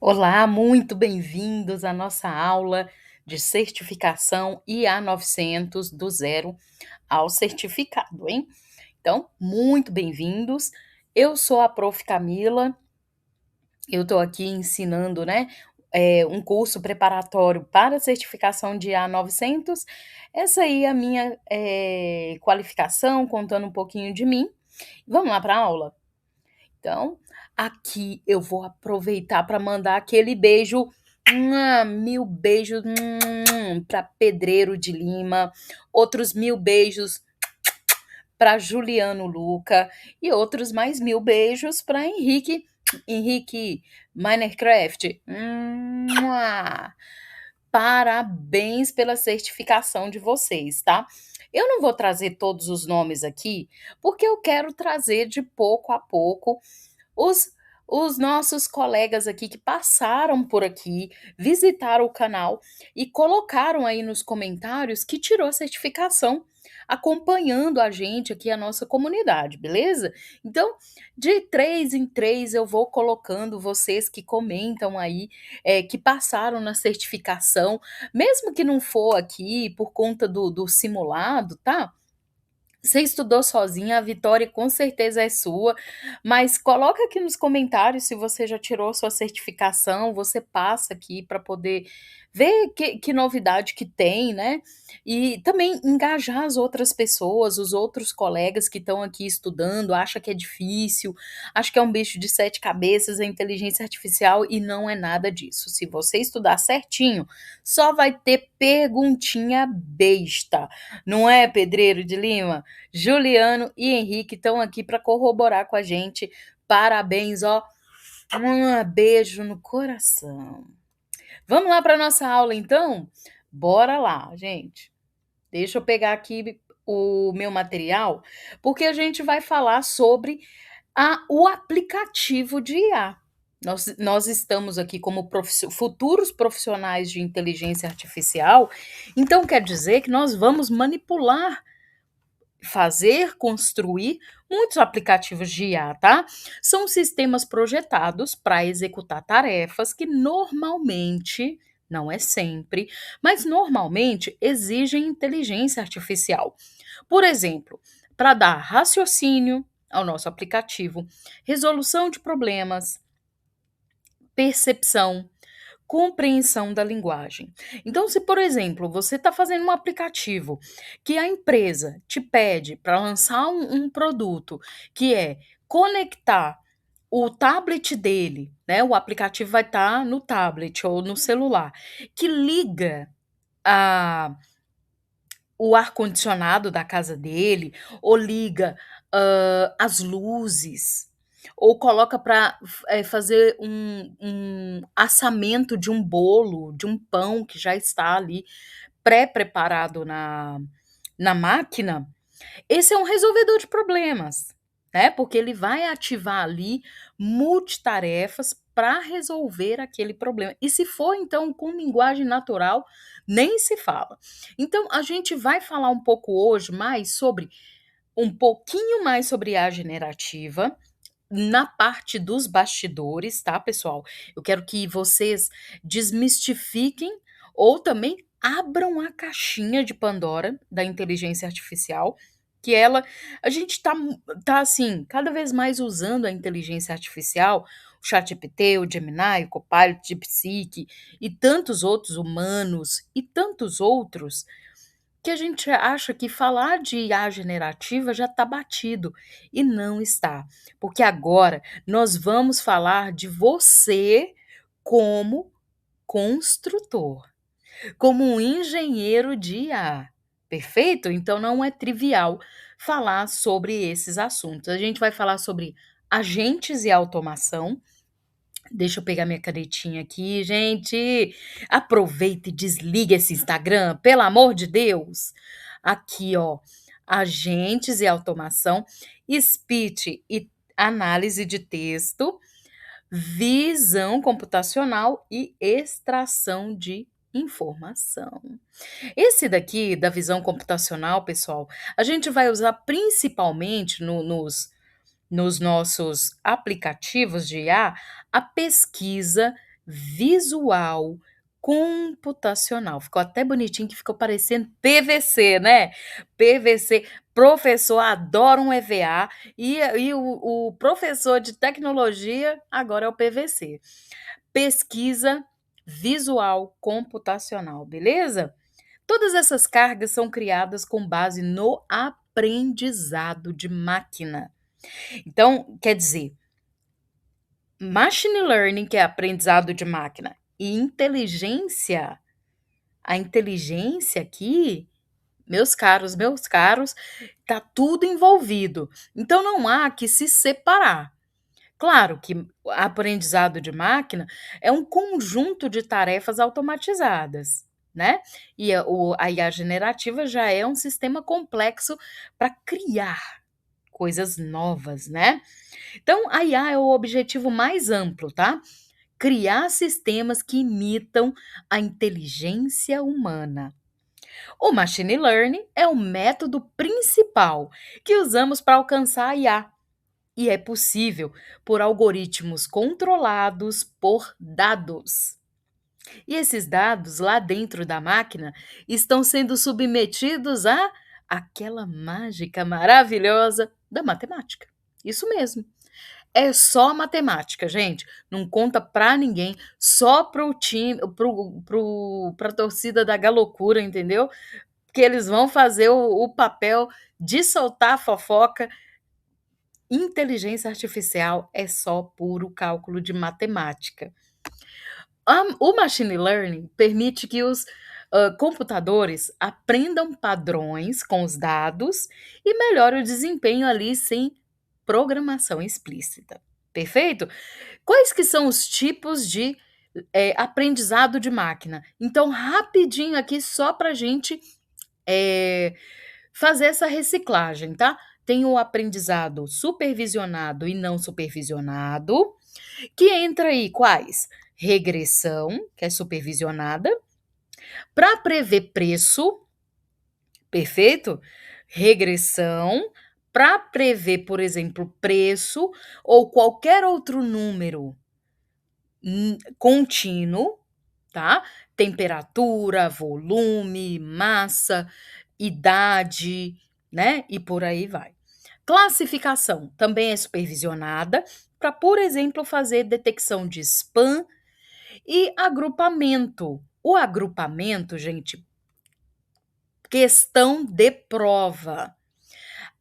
Olá, muito bem-vindos à nossa aula de certificação IA 900 do zero ao certificado, hein? Então, muito bem-vindos. Eu sou a Prof. Camila, eu estou aqui ensinando, né, um curso preparatório para a certificação de IA 900. Essa aí é a minha qualificação, contando um pouquinho de mim. Vamos lá para a aula? Então, aqui eu vou aproveitar para mandar aquele beijo, mil beijos para Pedreiro de Lima, outros mil beijos para Juliano Luca e outros mais mil beijos para Henrique Minecraft. Parabéns pela certificação de vocês, tá? Eu não vou trazer todos os nomes aqui, porque eu quero trazer de pouco a pouco os, os nossos colegas aqui que passaram por aqui, visitaram o canal e colocaram aí nos comentários que tirou a certificação, acompanhando a gente aqui, a nossa comunidade, beleza? Então, de três em três, eu vou colocando vocês que comentam aí, que passaram na certificação, mesmo que não for aqui por conta do simulado, tá? Você estudou sozinha, a vitória com certeza é sua, mas coloca aqui nos comentários se você já tirou sua certificação, você passa aqui para poder ver que novidade que tem, né? E também engajar as outras pessoas, os outros colegas que estão aqui estudando, acha que é difícil, acha que é um bicho de sete cabeças, a inteligência artificial, e não é nada disso. Se você estudar certinho, só vai ter perguntinha besta, não é, Pedreiro de Lima? Juliano e Henrique estão aqui para corroborar com a gente. Parabéns, ó. Um beijo no coração. Vamos lá para nossa aula, então? Bora lá, gente. Deixa eu pegar aqui o meu material, porque a gente vai falar sobre o aplicativo de IA. Nós estamos aqui como futuros profissionais de inteligência artificial, então quer dizer que nós vamos manipular, fazer, construir muitos aplicativos de IA, tá? São sistemas projetados para executar tarefas que normalmente, não é sempre, mas normalmente exigem inteligência artificial. Por exemplo, para dar raciocínio ao nosso aplicativo, resolução de problemas, percepção, compreensão da linguagem. Então, se, por exemplo, você está fazendo um aplicativo que a empresa te pede para lançar um produto que é conectar o tablet dele, né? O aplicativo vai estar no tablet ou no celular, que liga a, o ar-condicionado da casa dele, ou liga as luzes, ou coloca para fazer um assamento de um bolo, de um pão que já está ali pré-preparado na máquina. Esse é um resolvedor de problemas, né? Porque ele vai ativar ali multitarefas para resolver aquele problema. E se for, então, com linguagem natural, nem se fala. Então, a gente vai falar um pouco hoje mais sobre, um pouquinho mais sobre a generativa, na parte dos bastidores, tá, pessoal? Eu quero que vocês desmistifiquem ou também abram a caixinha de Pandora da inteligência artificial, que a gente tá assim, cada vez mais usando a inteligência artificial, o ChatGPT, o Gemini, o Copilot, o DeepSeek e tantos outros humanos e tantos outros, que a gente acha que falar de IA generativa já está batido, e não está, porque agora nós vamos falar de você como construtor, como um engenheiro de IA, perfeito? Então não é trivial falar sobre esses assuntos. A gente vai falar sobre agentes e automação. Deixa eu pegar minha canetinha aqui, gente. Aproveita e desliga esse Instagram, pelo amor de Deus. Aqui, ó, agentes e automação, speech e análise de texto, visão computacional e extração de informação. Esse daqui, da visão computacional, pessoal, a gente vai usar principalmente nos nossos aplicativos de IA a pesquisa visual computacional. Ficou até bonitinho que ficou parecendo PVC, né? PVC. Professor adora um EVA e o professor de tecnologia agora é o PVC. Pesquisa visual computacional, beleza? Todas essas cargas são criadas com base no aprendizado de máquina. Então, quer dizer, machine learning, que é aprendizado de máquina, e inteligência, a inteligência aqui, meus caros, tá tudo envolvido. Então não há que se separar. Claro que o aprendizado de máquina é um conjunto de tarefas automatizadas, né? E a IA generativa já é um sistema complexo para criar coisas novas, né? Então, a IA é o objetivo mais amplo, tá? Criar sistemas que imitam a inteligência humana. O machine learning é o método principal que usamos para alcançar a IA. E é possível por algoritmos controlados por dados. E esses dados lá dentro da máquina estão sendo submetidos a aquela mágica maravilhosa da matemática. Isso mesmo. É só matemática, gente. Não conta pra ninguém, só pro time, pra torcida da galocura, entendeu? Que eles vão fazer o papel de soltar a fofoca. Inteligência artificial é só puro cálculo de matemática. O machine learning permite que os computadores aprendam padrões com os dados e melhore o desempenho ali sem programação explícita. Perfeito? Quais que são os tipos de aprendizado de máquina? Então, rapidinho aqui, só para a gente fazer essa reciclagem, tá? Tem o aprendizado supervisionado e não supervisionado, que entra aí quais? Regressão, que é supervisionada, para prever preço, perfeito? Regressão, para prever, por exemplo, preço ou qualquer outro número contínuo, tá? Temperatura, volume, massa, idade, né? E por aí vai. Classificação também é supervisionada para, por exemplo, fazer detecção de spam e agrupamento. O agrupamento, gente, questão de prova.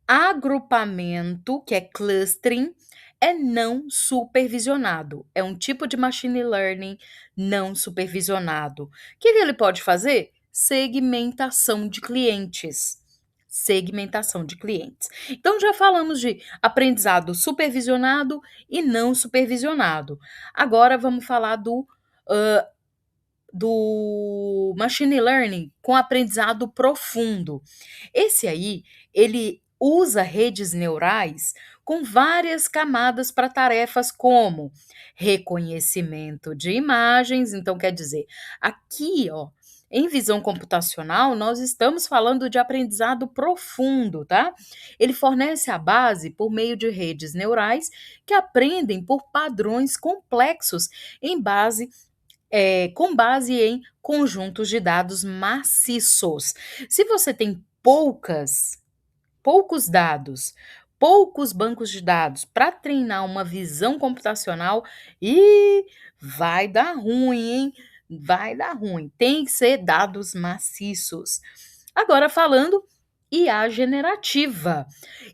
Agrupamento, que é clustering, é não supervisionado. É um tipo de machine learning não supervisionado. O que ele pode fazer? Segmentação de clientes. Segmentação de clientes. Então, já falamos de aprendizado supervisionado e não supervisionado. Agora, vamos falar do machine learning com aprendizado profundo. Esse aí, ele usa redes neurais com várias camadas para tarefas como reconhecimento de imagens. Então, quer dizer, aqui, ó, em visão computacional, nós estamos falando de aprendizado profundo, tá? Ele fornece a base por meio de redes neurais que aprendem por padrões complexos com base em conjuntos de dados maciços. Se você tem poucos dados, poucos bancos de dados para treinar uma visão computacional, e vai dar ruim, hein? Vai dar ruim. Tem que ser dados maciços. Agora falando IA generativa.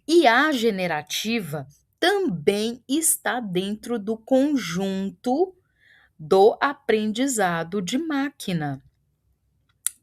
IA generativa também está dentro do conjunto do aprendizado de máquina,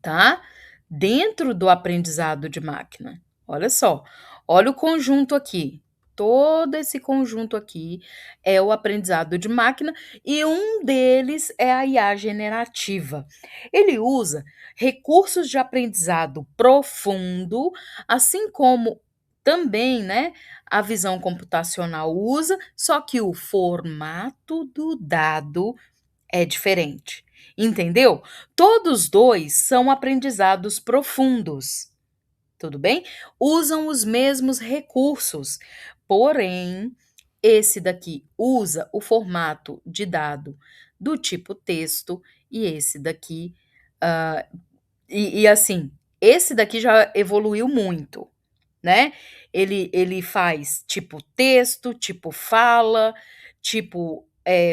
tá? Dentro do aprendizado de máquina. Olha só, olha o conjunto aqui. Todo esse conjunto aqui é o aprendizado de máquina e um deles é a IA generativa. Ele usa recursos de aprendizado profundo, assim como também, né, a visão computacional usa, só que o formato do dado é diferente. Entendeu? Todos dois são aprendizados profundos. Tudo bem? Usam os mesmos recursos, porém, esse daqui usa o formato de dado do tipo texto e esse daqui, hã, assim, esse daqui já evoluiu muito, né. Ele faz tipo texto, tipo fala, tipo,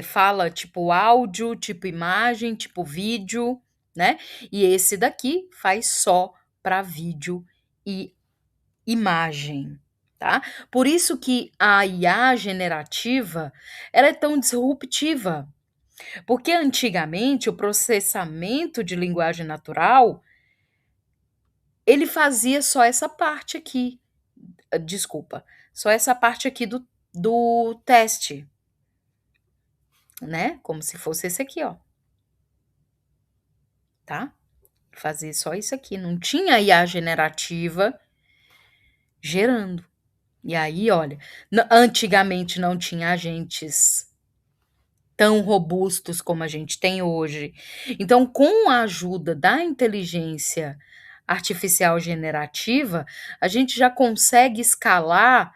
fala tipo áudio, tipo imagem, tipo vídeo, né. E esse daqui faz só para vídeo e imagem, tá. Por isso que a IA generativa, ela é tão disruptiva, porque antigamente o processamento de linguagem natural, ele fazia só essa parte aqui, desculpa, só essa parte aqui do teste, né, como se fosse esse aqui, ó, tá. Fazia só isso aqui, não tinha IA generativa gerando. E aí, olha, antigamente não tinha agentes tão robustos como a gente tem hoje. Então, com a ajuda da inteligência artificial generativa, a gente já consegue escalar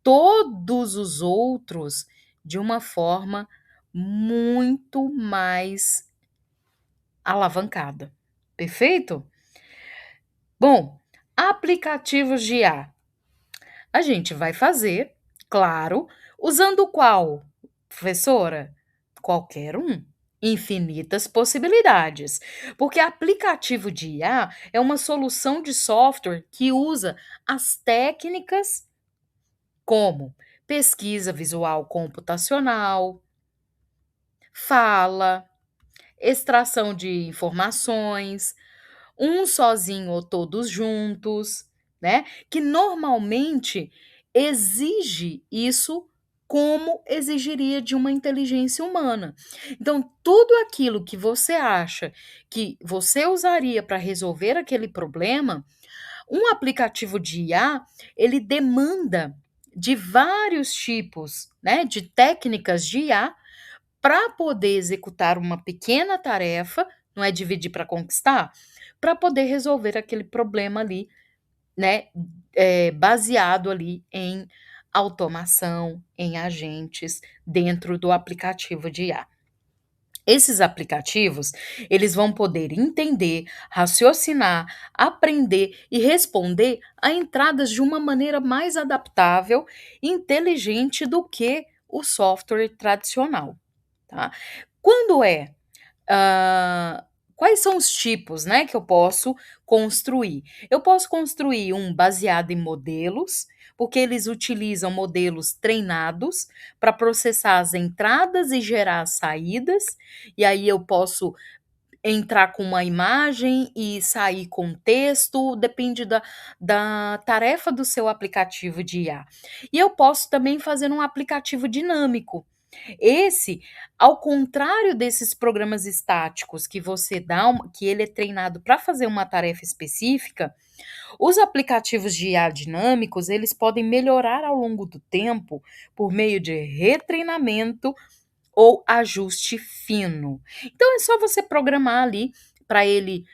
todos os outros de uma forma muito mais alavancada. Perfeito? Bom, aplicativos de IA. A gente vai fazer, claro, usando qual, professora? Qualquer um. Infinitas possibilidades. Porque aplicativo de IA é uma solução de software que usa as técnicas como pesquisa visual computacional, fala, extração de informações, um sozinho ou todos juntos, né, que normalmente exige isso como exigiria de uma inteligência humana. Então, tudo aquilo que você acha que você usaria para resolver aquele problema, um aplicativo de IA, ele demanda de vários tipos, né, de técnicas de IA para poder executar uma pequena tarefa, não é dividir para conquistar, para poder resolver aquele problema ali, né, baseado ali em automação, em agentes dentro do aplicativo de IA. Esses aplicativos, eles vão poder entender, raciocinar, aprender e responder a entradas de uma maneira mais adaptável e inteligente do que o software tradicional, tá. Quando Hã, quais são os tipos, né, que eu posso construir? Eu posso construir um baseado em modelos, porque eles utilizam modelos treinados para processar as entradas e gerar as saídas, e aí eu posso entrar com uma imagem e sair com texto, depende da tarefa do seu aplicativo de IA. E eu posso também fazer um aplicativo dinâmico. Esse, ao contrário desses programas estáticos que você dá que ele é treinado para fazer uma tarefa específica, os aplicativos de IA dinâmicos, eles podem melhorar ao longo do tempo por meio de retreinamento ou ajuste fino. Então é só você programar ali para ele,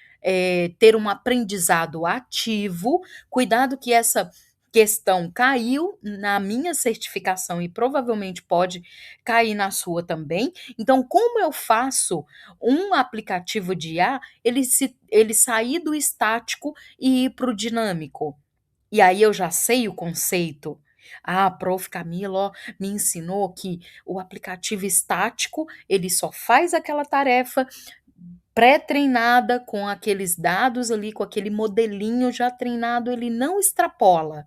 ter um aprendizado ativo. Cuidado que essa questão caiu na minha certificação e provavelmente pode cair na sua também. Então, como eu faço um aplicativo de IA, ele sair do estático e ir para o dinâmico? E aí eu já sei o conceito. Ah, a prof. Camila, ó, me ensinou que o aplicativo estático, ele só faz aquela tarefa pré-treinada com aqueles dados ali, com aquele modelinho já treinado, ele não extrapola.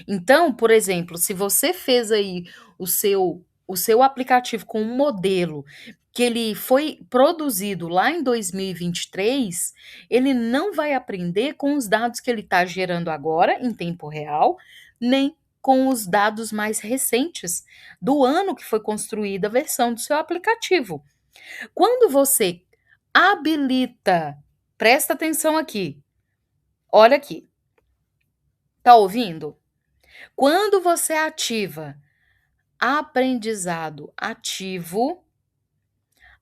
Então, por exemplo, se você fez aí o seu aplicativo com um modelo que ele foi produzido lá em 2023, ele não vai aprender com os dados que ele está gerando agora, em tempo real, nem com os dados mais recentes do ano que foi construída a versão do seu aplicativo. Quando você habilita, presta atenção aqui, olha aqui, tá ouvindo? Quando você ativa aprendizado ativo,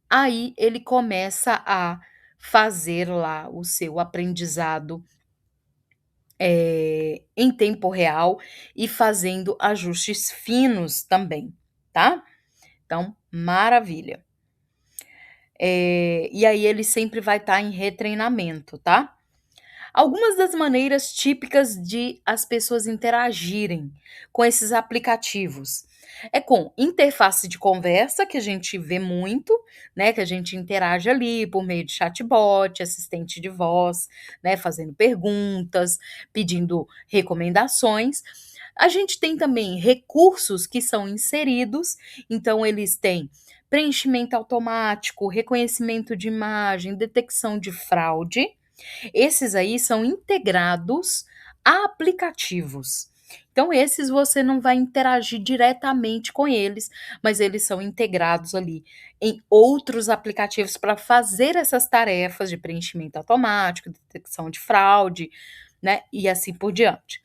aí ele começa a fazer lá o seu aprendizado em tempo real e fazendo ajustes finos também, tá? Então, maravilha. E aí ele sempre vai estar em retreinamento, tá? Algumas das maneiras típicas de as pessoas interagirem com esses aplicativos é com interface de conversa, que a gente vê muito, né? Que a gente interage ali por meio de chatbot, assistente de voz, né? Fazendo perguntas, pedindo recomendações. A gente tem também recursos que são inseridos, então eles têm preenchimento automático, reconhecimento de imagem, detecção de fraude. Esses aí são integrados a aplicativos. Então, esses você não vai interagir diretamente com eles, mas eles são integrados ali em outros aplicativos para fazer essas tarefas de preenchimento automático, detecção de fraude, né? E assim por diante.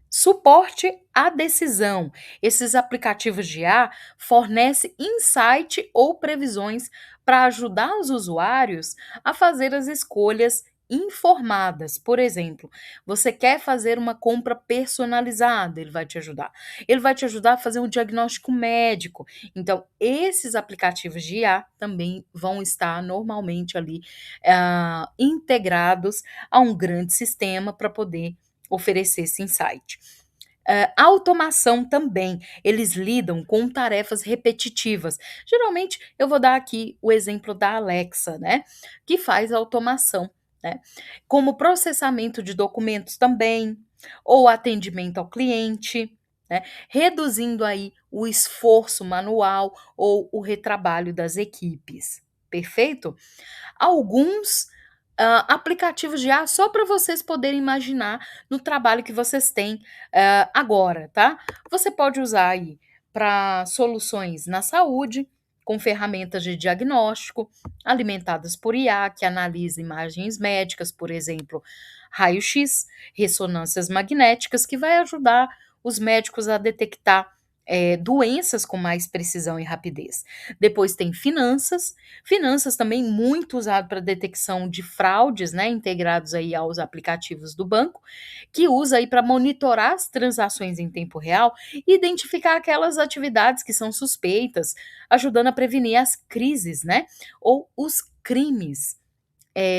Suporte à decisão. Esses aplicativos de IA fornecem insight ou previsões para ajudar os usuários a fazer as escolhas informadas. Por exemplo, você quer fazer uma compra personalizada, ele vai te ajudar. Ele vai te ajudar a fazer um diagnóstico médico. Então, esses aplicativos de IA também vão estar normalmente ali integrados a um grande sistema para poder oferecer esse insight. Automação também, eles lidam com tarefas repetitivas. Geralmente, eu vou dar aqui o exemplo da Alexa, né? Que faz automação, né? Como processamento de documentos também, ou atendimento ao cliente, né? Reduzindo aí o esforço manual ou o retrabalho das equipes. Perfeito? Alguns aplicativos de IA só para vocês poderem imaginar no trabalho que vocês têm agora, tá? Você pode usar aí para soluções na saúde, com ferramentas de diagnóstico, alimentadas por IA, que analisa imagens médicas, por exemplo, raio-x, ressonâncias magnéticas, que vai ajudar os médicos a detectar doenças com mais precisão e rapidez. Depois tem finanças também muito usado para detecção de fraudes, né, integrados aí aos aplicativos do banco, que usa aí para monitorar as transações em tempo real e identificar aquelas atividades que são suspeitas, ajudando a prevenir as crises, né, ou os crimes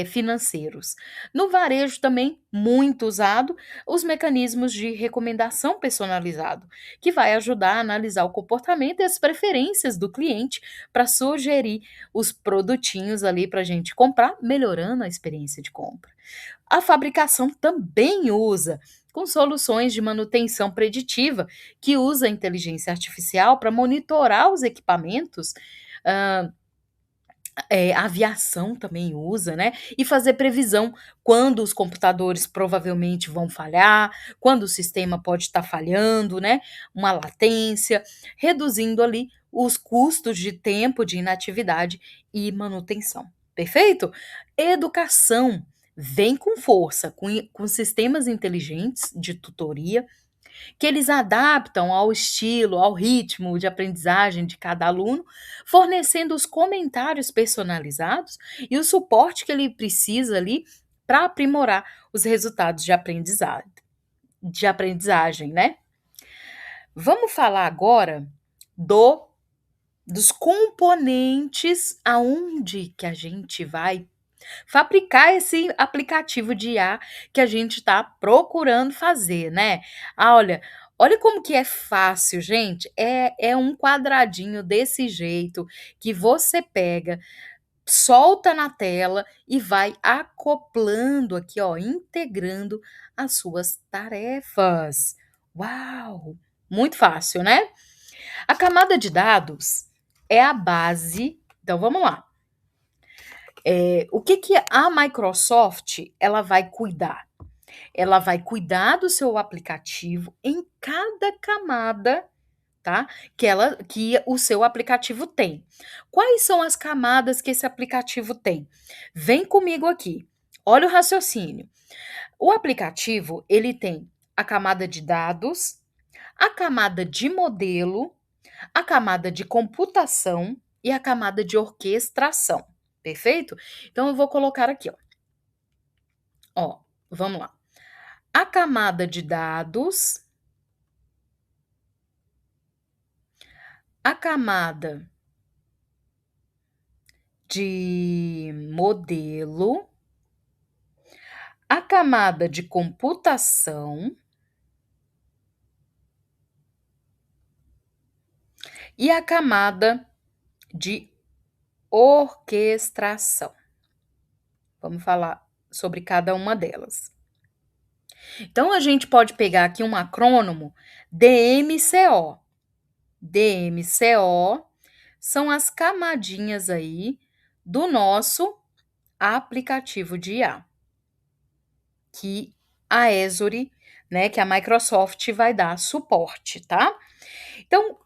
financeiros. No varejo também, muito usado, os mecanismos de recomendação personalizado, que vai ajudar a analisar o comportamento e as preferências do cliente para sugerir os produtinhos ali para a gente comprar, melhorando a experiência de compra. A fabricação também usa com soluções de manutenção preditiva, que usa a inteligência artificial para monitorar os equipamentos, a aviação também usa, né, e fazer previsão quando os computadores provavelmente vão falhar, quando o sistema pode estar falhando, né, uma latência, reduzindo ali os custos de tempo de inatividade e manutenção. Perfeito? Educação vem com força, com sistemas inteligentes de tutoria, que eles adaptam ao estilo, ao ritmo de aprendizagem de cada aluno, fornecendo os comentários personalizados e o suporte que ele precisa ali para aprimorar os resultados de aprendizagem, né? Vamos falar agora do dos componentes aonde que a gente vai fabricar esse aplicativo de IA que a gente está procurando fazer, né? Olha como que é fácil, gente. É um quadradinho desse jeito que você pega, solta na tela e vai acoplando aqui, ó, integrando as suas tarefas. Uau! Muito fácil, né? A camada de dados é a base. Então vamos lá. O que que a Microsoft ela vai cuidar? Ela vai cuidar do seu aplicativo em cada camada, tá? Que o seu aplicativo tem. Quais são as camadas que esse aplicativo tem? Vem comigo aqui. Olha o raciocínio. O aplicativo, ele tem a camada de dados, a camada de modelo, a camada de computação e a camada de orquestração. Perfeito? Então eu vou colocar aqui, ó. Ó, vamos lá. a camada de dados, a camada de modelo, a camada de computação e a camada de orquestração. Vamos falar sobre cada uma delas. Então, a gente pode pegar aqui um acrônimo DMCO. DMCO são as camadinhas aí do nosso aplicativo de IA, que a Azure, né, que a Microsoft vai dar suporte, tá? Então,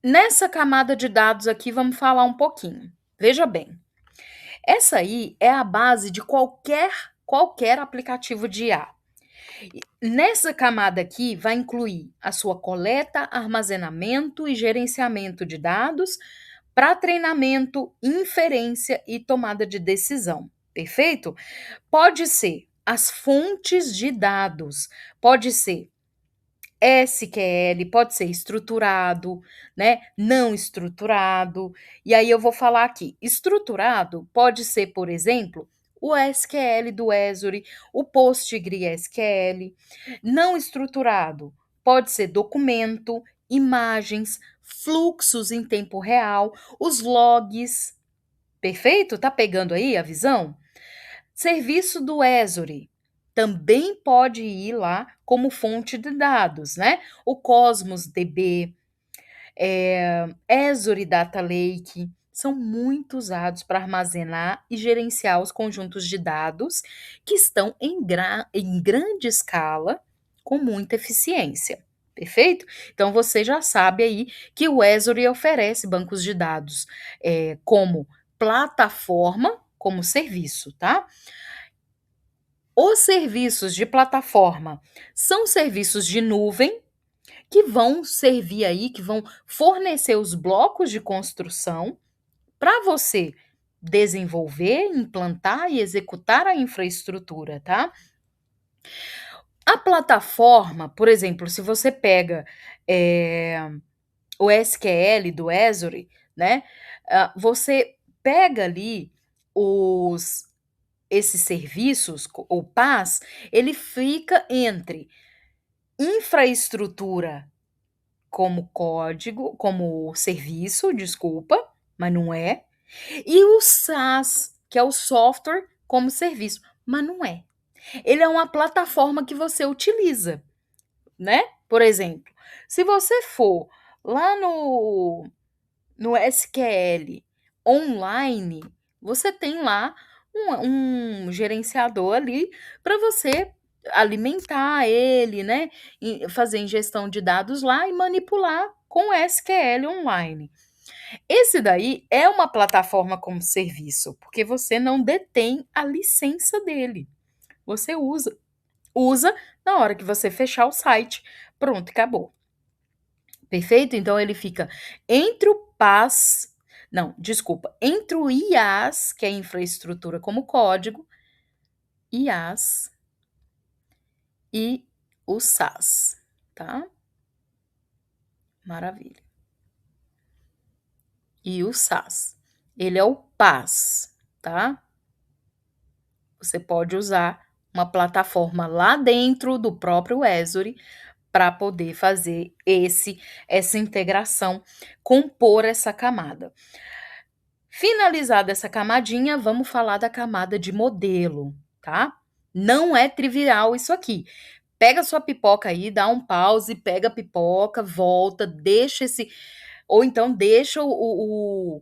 nessa camada de dados aqui, vamos falar um pouquinho. Veja bem, essa aí é a base de qualquer aplicativo de IA. Nessa camada aqui vai incluir a sua coleta, armazenamento e gerenciamento de dados para treinamento, inferência e tomada de decisão. Perfeito? Pode ser as fontes de dados, pode ser SQL, pode ser estruturado, né? Não estruturado. E aí eu vou falar aqui. Estruturado pode ser, por exemplo, o SQL do Azure, o PostgreSQL. Não estruturado pode ser documento, imagens, fluxos em tempo real, os logs. Perfeito? Tá pegando aí a visão? Serviço do Azure também pode ir lá como fonte de dados, né? O Cosmos DB, Azure Data Lake, são muito usados para armazenar e gerenciar os conjuntos de dados que estão em grande escala com muita eficiência. Perfeito? Então você já sabe aí que o Azure oferece bancos de dados como plataforma, como serviço, tá? Os serviços de plataforma são serviços de nuvem que vão servir aí, que vão fornecer os blocos de construção para você desenvolver, implantar e executar a infraestrutura, tá? A plataforma, por exemplo, se você pega o SQL do Azure, né? Você pega ali esses serviços, o PaaS, ele fica entre infraestrutura como código, como serviço, desculpa, mas não é, e o SaaS, que é o software como serviço, mas não é. Ele é uma plataforma que você utiliza, né? Por exemplo, se você for lá no SQL online, você tem lá um gerenciador ali para você alimentar ele, né? E fazer ingestão de dados lá e manipular com o SQL online. Esse daí é uma plataforma como serviço, porque você não detém a licença dele. Você usa na hora que você fechar o site. Pronto, acabou. Perfeito? Então ele fica entre o PaaS, não, desculpa, entre o IaaS, que é infraestrutura como código, IaaS e o SaaS, tá? Maravilha. E o SaaS, ele é o PaaS, tá? Você pode usar uma plataforma lá dentro do próprio Azure para poder fazer essa integração, compor essa camada. Finalizada essa camadinha, vamos falar da camada de modelo, tá? Não é trivial isso aqui. Pega sua pipoca aí, dá um pause, pega a pipoca, volta, deixa esse. Ou então deixa o-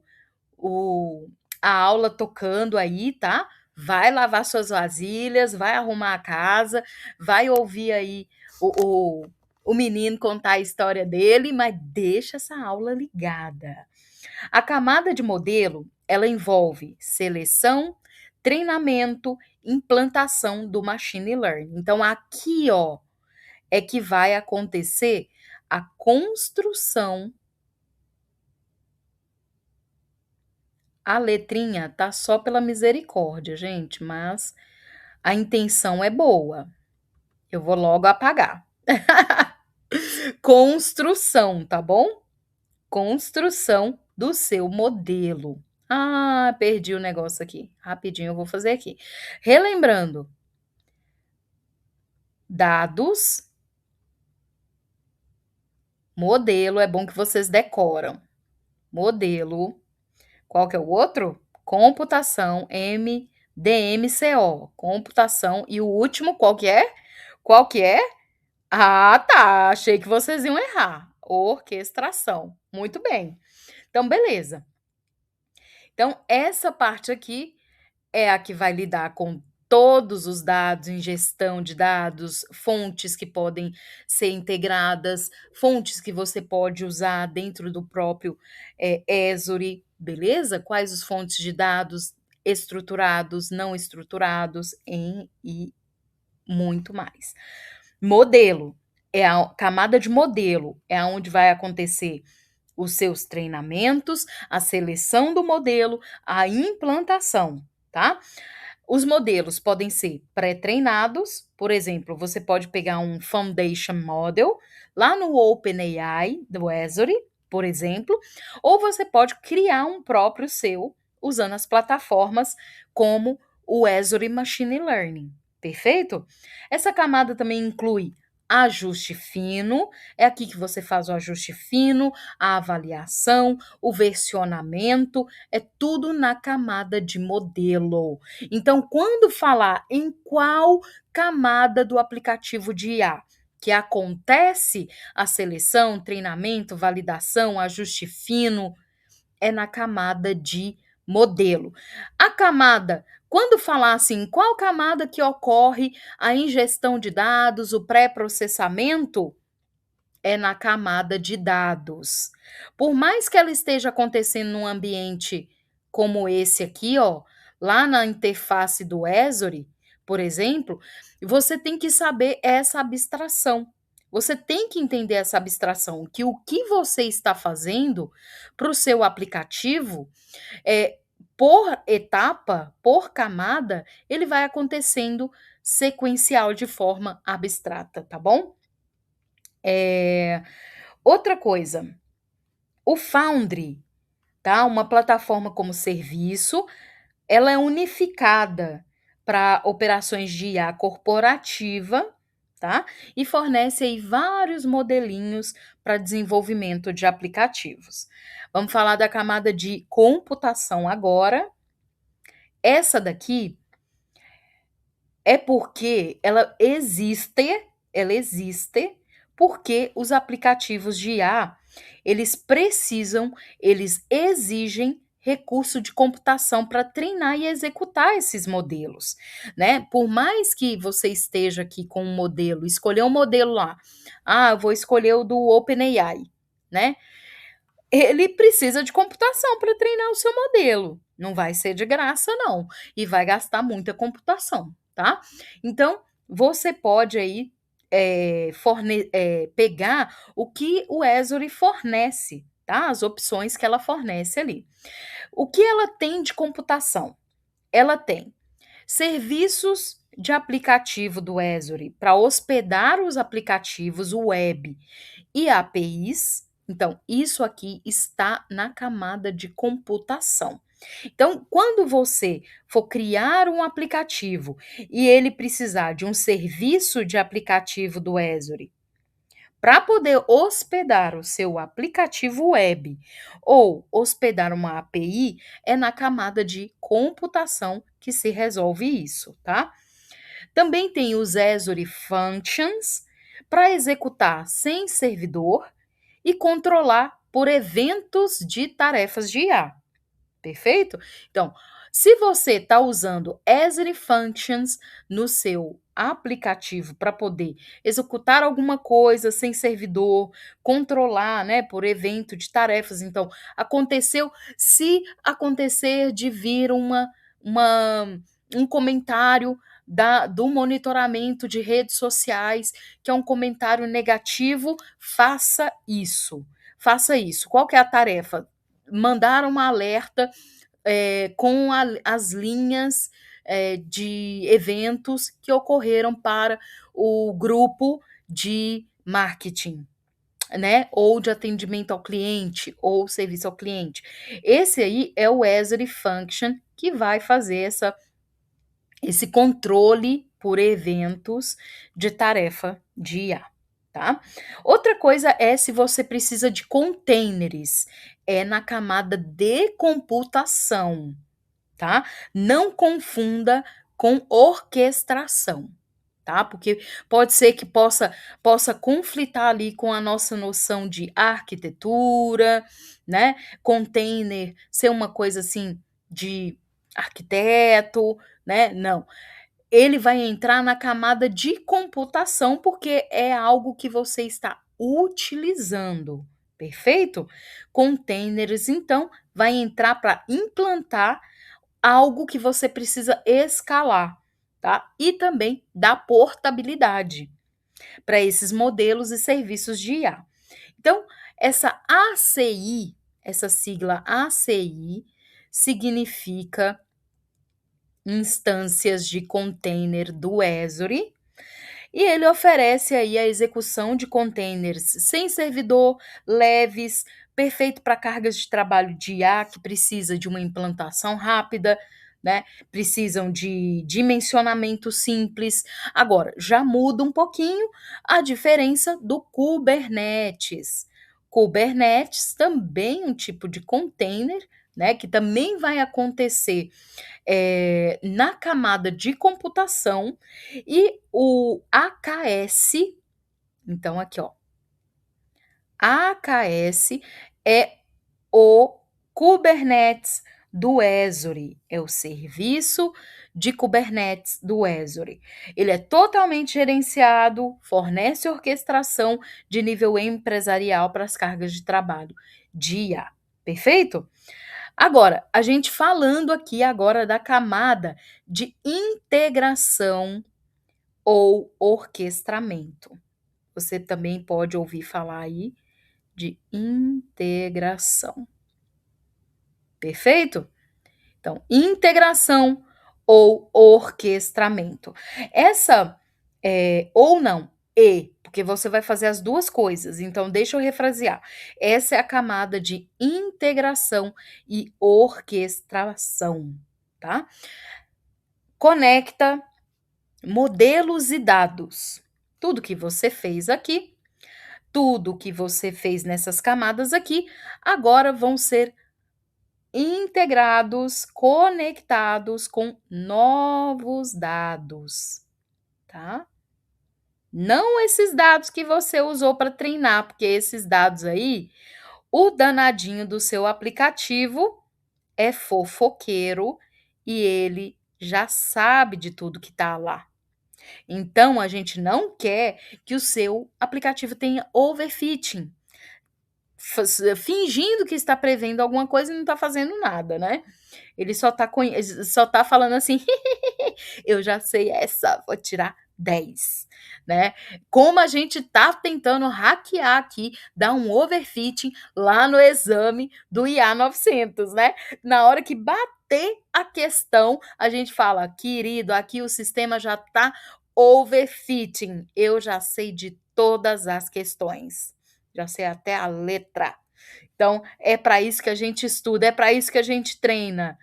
a aula tocando aí, tá? Vai lavar suas vasilhas, vai arrumar a casa, vai ouvir aí o, o, o menino contar a história dele, mas deixa essa aula ligada. A camada de modelo, ela envolve seleção, treinamento, implantação do machine learning. Então aqui, ó, é que vai acontecer a construção. A letrinha tá só pela misericórdia, gente, mas A intenção é boa. Eu vou logo apagar. Construção, tá bom? Construção do seu modelo. Ah, perdi o negócio aqui. Rapidinho eu vou fazer aqui. Relembrando, dados, modelo, é bom que vocês decoram. Modelo, qual que é o outro? Computação, DMCO, computação. E o último, qual que é? Qual que é? Ah, tá. Achei que vocês iam errar. Orquestração. Muito bem. Então, beleza. Então, essa parte aqui é a que vai lidar com todos os dados, ingestão de dados, fontes que podem ser integradas, fontes que você pode usar dentro do próprio Esri, beleza? Quais os fontes de dados estruturados, não estruturados, e muito mais. Modelo é a camada de modelo, é onde vai acontecer os seus treinamentos, a seleção do modelo, a implantação, tá? Os modelos podem ser pré-treinados, por exemplo, você pode pegar um Foundation Model lá no OpenAI do Esri, por exemplo, ou você pode criar um próprio seu usando as plataformas como o Esri Machine Learning, perfeito? Essa camada também inclui ajuste fino, é aqui que você faz o ajuste fino, a avaliação, o versionamento, é tudo na camada de modelo. Então, quando falar em qual camada do aplicativo de IA que acontece a seleção, treinamento, validação, ajuste fino, é na camada de modelo. A camada, quando falar assim, qual camada que ocorre a ingestão de dados, o pré-processamento, é na camada de dados. Por mais que ela esteja acontecendo num ambiente como esse aqui, ó, lá na interface do Esri, por exemplo, você tem que saber essa abstração. Você tem que entender essa abstração, que o que você está fazendo para o seu aplicativo, por etapa, por camada, ele vai acontecendo sequencial de forma abstrata, tá bom? Outra coisa, o Foundry, tá? Uma plataforma como serviço, ela é unificada para operações de IA corporativa, tá? E fornece aí vários modelinhos para desenvolvimento de aplicativos. Vamos falar da camada de computação agora. Essa daqui é porque ela existe porque os aplicativos de IA, eles exigem recurso de computação para treinar e executar esses modelos, né? Por mais que você esteja aqui com um modelo, escolher um modelo lá, eu vou escolher o do OpenAI, né? Ele precisa de computação para treinar o seu modelo. Não vai ser de graça, não. E vai gastar muita computação, tá? Então, você pode aí pegar o que o Esri fornece, tá? As opções que ela fornece ali. O que ela tem de computação? Ela tem serviços de aplicativo do Esri para hospedar os aplicativos web e APIs. Então, isso aqui está na camada de computação. Então, quando você for criar um aplicativo e ele precisar de um serviço de aplicativo do Esri para poder hospedar o seu aplicativo web ou hospedar uma API, é na camada de computação que se resolve isso, tá? Também tem os Esri Functions para executar sem servidor e controlar por eventos de tarefas de IA. Perfeito? Então, se você está usando Esri Functions no seu aplicativo para poder executar alguma coisa sem servidor, controlar, né, por evento de tarefas, então, se acontecer de vir um comentário do monitoramento de redes sociais, que é um comentário negativo, faça isso. Faça isso. Qual que é a tarefa? Mandar uma alerta com as linhas de eventos que ocorreram para o grupo de marketing, né, ou de atendimento ao cliente, ou serviço ao cliente. Esse aí é o Esri Function que vai fazer esse controle por eventos de tarefa de IA, tá? Outra coisa é se você precisa de containers, é na camada de computação, tá? Não confunda com orquestração, tá? Porque pode ser que possa conflitar ali com a nossa noção de arquitetura, né? Container ser uma coisa assim de arquiteto, né? Não. Ele vai entrar na camada de computação porque é algo que você está utilizando. Perfeito? Containers, então, vai entrar para implantar algo que você precisa escalar, tá? E também da portabilidade para esses modelos e serviços de IA. Então, essa ACI, essa sigla ACI, significa instâncias de container do Azure, e ele oferece aí a execução de containers sem servidor, leves, perfeito para cargas de trabalho de IA que precisa de uma implantação rápida, né? Precisam de dimensionamento simples. Agora, já muda um pouquinho a diferença do Kubernetes. Kubernetes também é um tipo de container, né? Que também vai acontecer na camada de computação, e o AKS, então aqui ó, AKS é o Kubernetes do Azure, é o serviço de Kubernetes do Azure. Ele é totalmente gerenciado, fornece orquestração de nível empresarial para as cargas de trabalho de IA. Perfeito? Agora, a gente falando aqui agora da camada de integração ou orquestramento. Você também pode ouvir falar aí de integração. Perfeito? Então, integração ou orquestramento. Essa ou não, porque você vai fazer as duas coisas. Então, deixa eu refrasear. Essa é a camada de integração e orquestração, tá? Conecta modelos e dados. Tudo que você fez aqui, tudo que você fez nessas camadas aqui, agora vão ser integrados, conectados com novos dados, tá? Não esses dados que você usou para treinar, porque esses dados aí, o danadinho do seu aplicativo é fofoqueiro e ele já sabe de tudo que está lá. Então, a gente não quer que o seu aplicativo tenha overfitting, fingindo que está prevendo alguma coisa e não está fazendo nada, né? Ele só tá falando assim, eu já sei essa, vou tirar 10, né? Como a gente tá tentando hackear aqui, dar um overfitting lá no exame do IA 900, né? Na hora que bater a questão, a gente fala, querido, aqui o sistema já tá overfitting. Eu já sei de todas as questões. Já sei até a letra. Então, é para isso que a gente estuda, é para isso que a gente treina,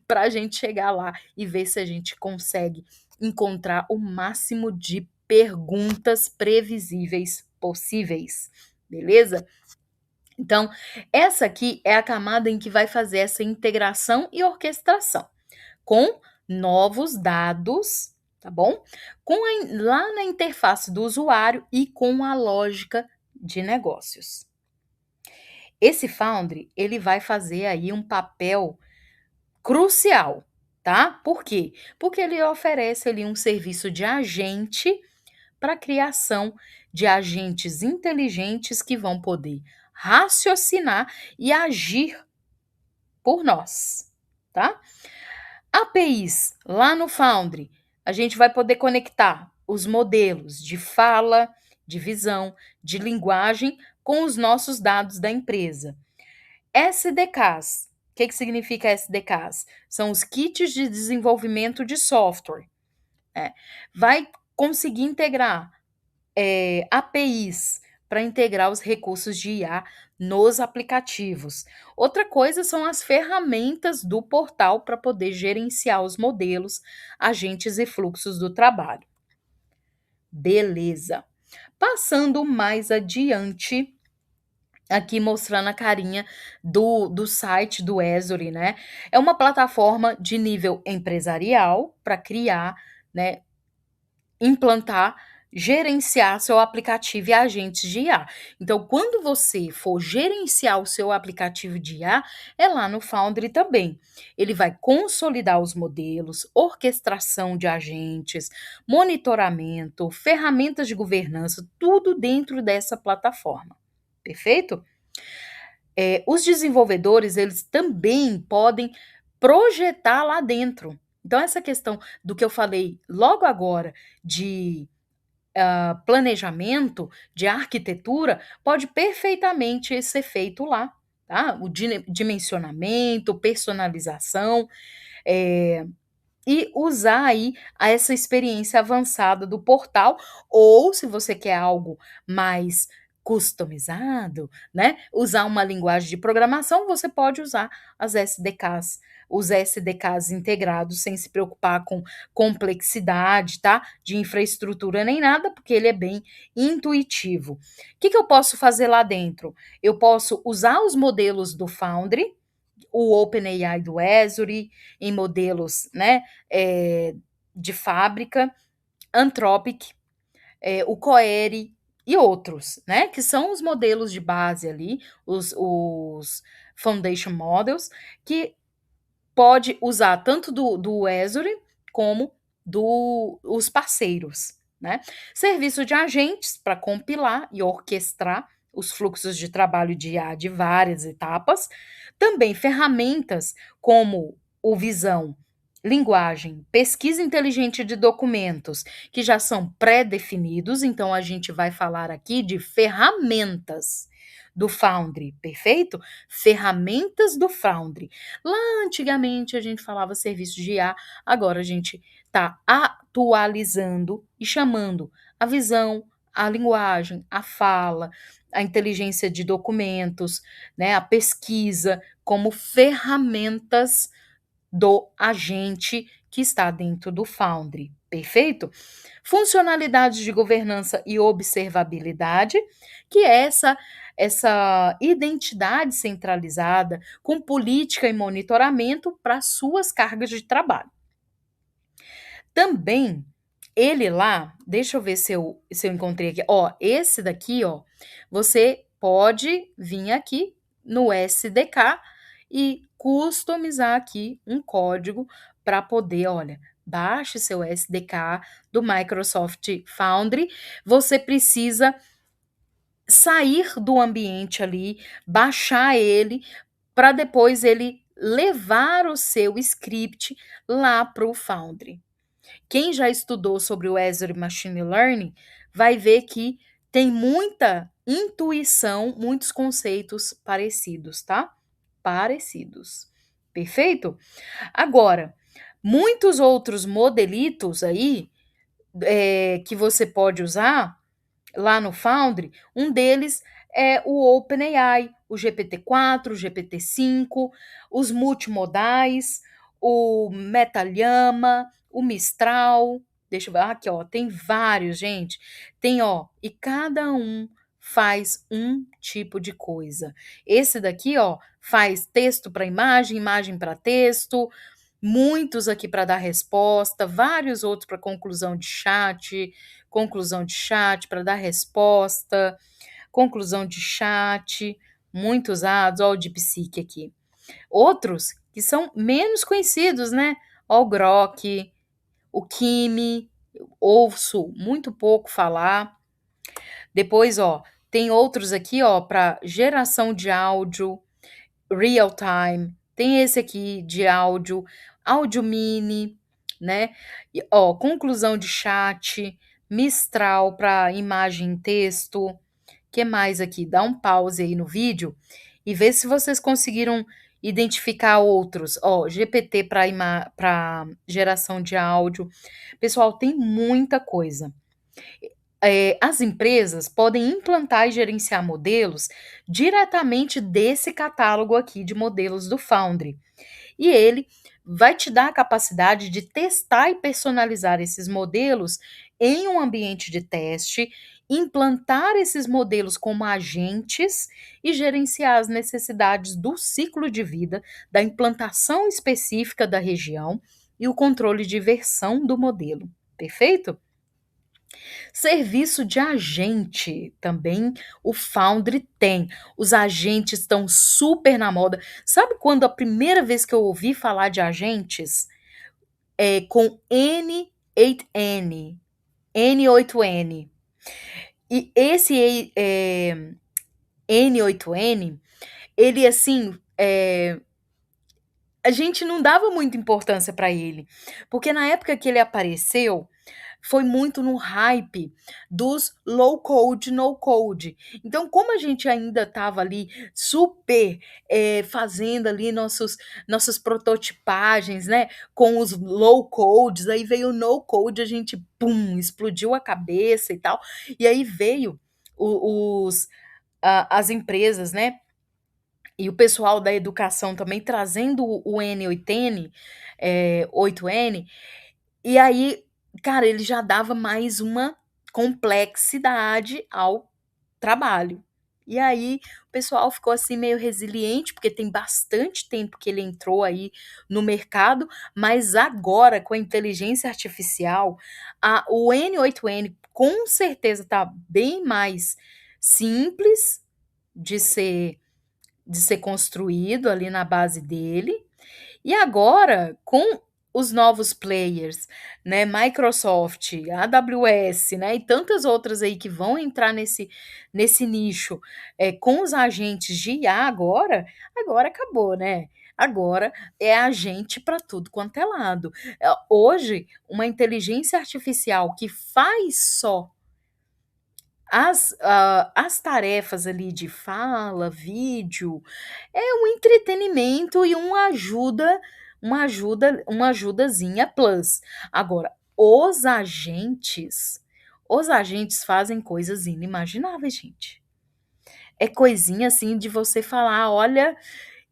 para a gente chegar lá e ver se a gente consegue encontrar o máximo de perguntas previsíveis possíveis, beleza? Então, essa aqui é a camada em que vai fazer essa integração e orquestração com novos dados, tá bom? Lá na interface do usuário e com a lógica de negócios. Esse Foundry, ele vai fazer aí um papel crucial, tá? Por quê? Porque ele oferece ali um serviço de agente para a criação de agentes inteligentes que vão poder raciocinar e agir por nós, tá? APIs, lá no Foundry, a gente vai poder conectar os modelos de fala, de visão, de linguagem com os nossos dados da empresa. SDKs, que significa SDKs? São os kits de desenvolvimento de software. Vai conseguir integrar APIs para integrar os recursos de IA nos aplicativos. Outra coisa são as ferramentas do portal para poder gerenciar os modelos, agentes e fluxos do trabalho. Beleza. Passando mais adiante, aqui mostrando a carinha do site do Esri, né? É uma plataforma de nível empresarial para criar, né, implantar, gerenciar seu aplicativo e agentes de IA. Então, quando você for gerenciar o seu aplicativo de IA, é lá no Foundry também. Ele vai consolidar os modelos, orquestração de agentes, monitoramento, ferramentas de governança, tudo dentro dessa plataforma. Perfeito? Os desenvolvedores, eles também podem projetar lá dentro. Então, essa questão do que eu falei logo agora de planejamento, de arquitetura, pode perfeitamente ser feito lá, tá? O dimensionamento, personalização, e usar aí essa experiência avançada do portal, ou se você quer algo mais customizado, né, usar uma linguagem de programação, você pode usar as SDKs, os SDKs integrados, sem se preocupar com complexidade, tá, de infraestrutura nem nada, porque ele é bem intuitivo. O que eu posso fazer lá dentro? Eu posso usar os modelos do Foundry, o OpenAI do Esri, em modelos, né, de fábrica, Anthropic, o Cohere e outros, né, que são os modelos de base ali, os foundation models, que pode usar tanto do Esri como dos parceiros, né. Serviço de agentes para compilar e orquestrar os fluxos de trabalho de IA de várias etapas, também ferramentas como o Visão, linguagem, pesquisa inteligente de documentos, que já são pré-definidos, então a gente vai falar aqui de ferramentas do Foundry, perfeito? Ferramentas do Foundry. Lá antigamente a gente falava serviço de IA, agora a gente está atualizando e chamando a visão, a linguagem, a fala, a inteligência de documentos, né, a pesquisa como ferramentas do agente que está dentro do Foundry, perfeito? Funcionalidades de governança e observabilidade, que é essa identidade centralizada com política e monitoramento para suas cargas de trabalho. Também ele lá, deixa eu ver se eu encontrei aqui. Ó, esse daqui, ó, você pode vir aqui no SDK e customizar aqui um código para poder, olha, baixe seu SDK do Microsoft Foundry. Você precisa sair do ambiente ali, baixar ele, para depois ele levar o seu script lá para o Foundry. Quem já estudou sobre o Esri Machine Learning vai ver que tem muita intuição, muitos conceitos parecidos, tá? Parecidos. Perfeito? Agora, muitos outros modelitos aí que você pode usar lá no Foundry, um deles é o OpenAI, o GPT-4, o GPT-5, os multimodais, o Metallama, o Mistral. Deixa eu ver, aqui ó, tem vários, gente. Tem ó, e cada um faz um tipo de coisa. Esse daqui ó, faz texto para imagem, imagem para texto, muitos aqui para dar resposta, vários outros para conclusão de chat para dar resposta, conclusão de chat, muito usados, ó, o DeepSeek aqui. Outros que são menos conhecidos, né? Ó, o Grok, o Kimi, ouço muito pouco falar. Depois, ó, tem outros aqui, ó, para geração de áudio, real time. Tem esse aqui de áudio, áudio mini, né? E, ó, conclusão de chat, Mistral para imagem e texto. Que mais aqui? Dá um pause aí no vídeo e vê se vocês conseguiram identificar outros, ó, GPT para geração de áudio. Pessoal, tem muita coisa. As empresas podem implantar e gerenciar modelos diretamente desse catálogo aqui de modelos do Foundry. E ele vai te dar a capacidade de testar e personalizar esses modelos em um ambiente de teste, implantar esses modelos como agentes e gerenciar as necessidades do ciclo de vida, da implantação específica da região e o controle de versão do modelo. Perfeito? Serviço de agente também o Foundry tem. Os agentes estão super na moda. Sabe quando a primeira vez que eu ouvi falar de agentes? É com N8N. N8N. E esse N8N, ele assim, a gente não dava muita importância para ele, porque na época que ele apareceu, foi muito no hype dos low code, no code. Então, como a gente ainda estava ali super fazendo ali nossas prototipagens, né, com os low codes, aí veio o no code, a gente, pum, explodiu a cabeça e tal, e aí veio as empresas, né, e o pessoal da educação também trazendo o N8N, 8N, e aí, cara, ele já dava mais uma complexidade ao trabalho. E aí, o pessoal ficou assim meio resiliente, porque tem bastante tempo que ele entrou aí no mercado, mas agora com a inteligência artificial, o N8N com certeza está bem mais simples de ser de ser construído ali na base dele. E agora, com os novos players, né, Microsoft, AWS, né, e tantas outras aí que vão entrar nesse nicho, com os agentes de IA agora acabou, né? Agora é agente para tudo quanto é lado. Hoje, uma inteligência artificial que faz só as tarefas ali de fala, vídeo, é um entretenimento e uma ajudazinha plus. Agora, os agentes fazem coisas inimagináveis, gente. É coisinha assim de você falar, olha,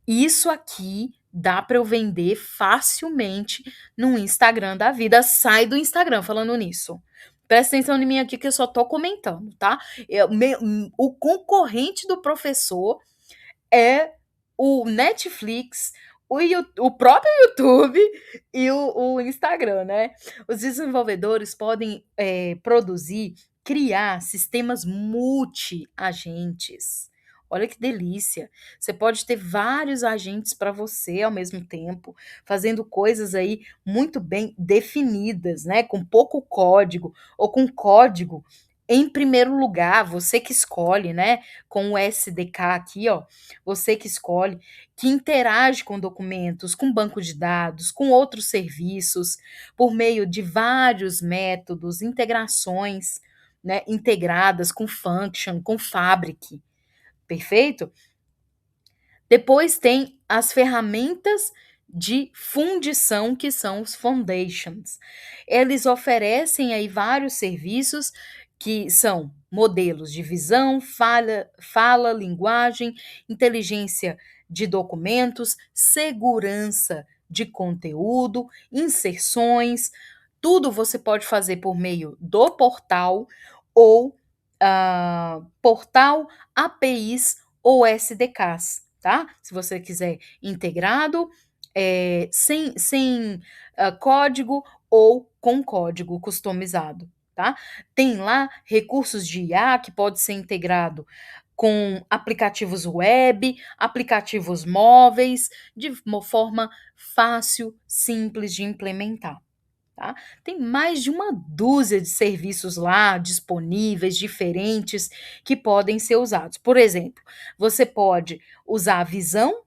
isso aqui dá para eu vender facilmente no Instagram da vida. Sai do Instagram falando nisso. Presta atenção em mim aqui que eu só tô comentando, tá? O concorrente do professor é o Netflix, o próprio YouTube e o Instagram, né? Os desenvolvedores podem produzir, criar sistemas multi-agentes. Olha que delícia! Você pode ter vários agentes para você ao mesmo tempo, fazendo coisas aí muito bem definidas, né? Com pouco código ou com código em primeiro lugar, você que escolhe, né? Com o SDK aqui, ó, você que escolhe, que interage com documentos, com banco de dados, com outros serviços, por meio de vários métodos, integrações, né, integradas com Function, com Fabric, perfeito? Depois tem as ferramentas de fundição, que são os foundations. Eles oferecem aí vários serviços que são modelos de visão, fala, linguagem, inteligência de documentos, segurança de conteúdo, inserções, tudo você pode fazer por meio do portal ou portal, APIs ou SDKs, tá? Se você quiser integrado, sem código ou com código customizado, tá? Tem lá recursos de IA que pode ser integrado com aplicativos web, aplicativos móveis, de uma forma fácil, simples de implementar. Tá? Tem mais de uma dúzia de serviços lá disponíveis, diferentes, que podem ser usados. Por exemplo, você pode usar a visão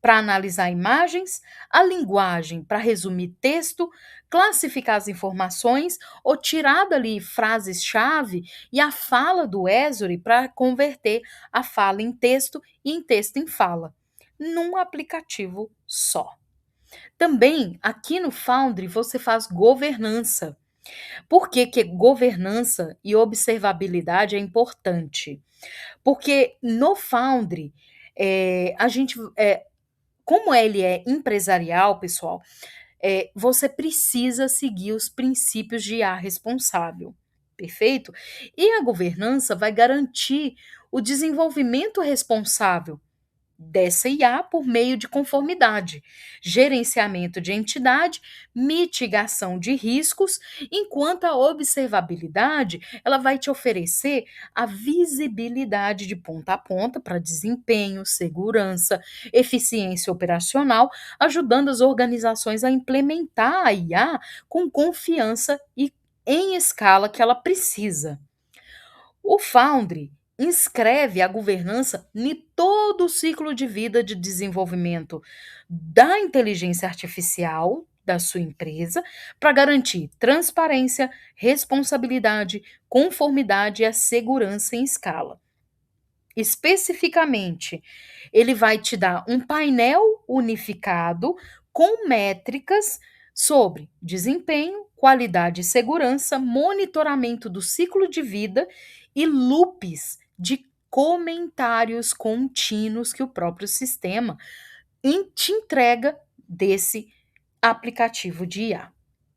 para analisar imagens, a linguagem para resumir texto, classificar as informações ou tirar dali frases-chave e a fala do Esri para converter a fala em texto e em texto em fala. num aplicativo só. Também, aqui no Foundry, você faz governança. Por que que governança e observabilidade é importante? Porque no Foundry, a gente, como ele é empresarial, pessoal, você precisa seguir os princípios de IA responsável, perfeito? E a governança vai garantir o desenvolvimento responsável dessa IA por meio de conformidade, gerenciamento de entidade, mitigação de riscos, enquanto a observabilidade, ela vai te oferecer a visibilidade de ponta a ponta para desempenho, segurança, eficiência operacional, ajudando as organizações a implementar a IA com confiança e em escala que ela precisa. O Foundry inscreve a governança em todo o ciclo de vida de desenvolvimento da inteligência artificial da sua empresa para garantir transparência, responsabilidade, conformidade e a segurança em escala. Especificamente, ele vai te dar um painel unificado com métricas sobre desempenho, qualidade e segurança, monitoramento do ciclo de vida e loops de comentários contínuos que o próprio sistema te entrega desse aplicativo de IA.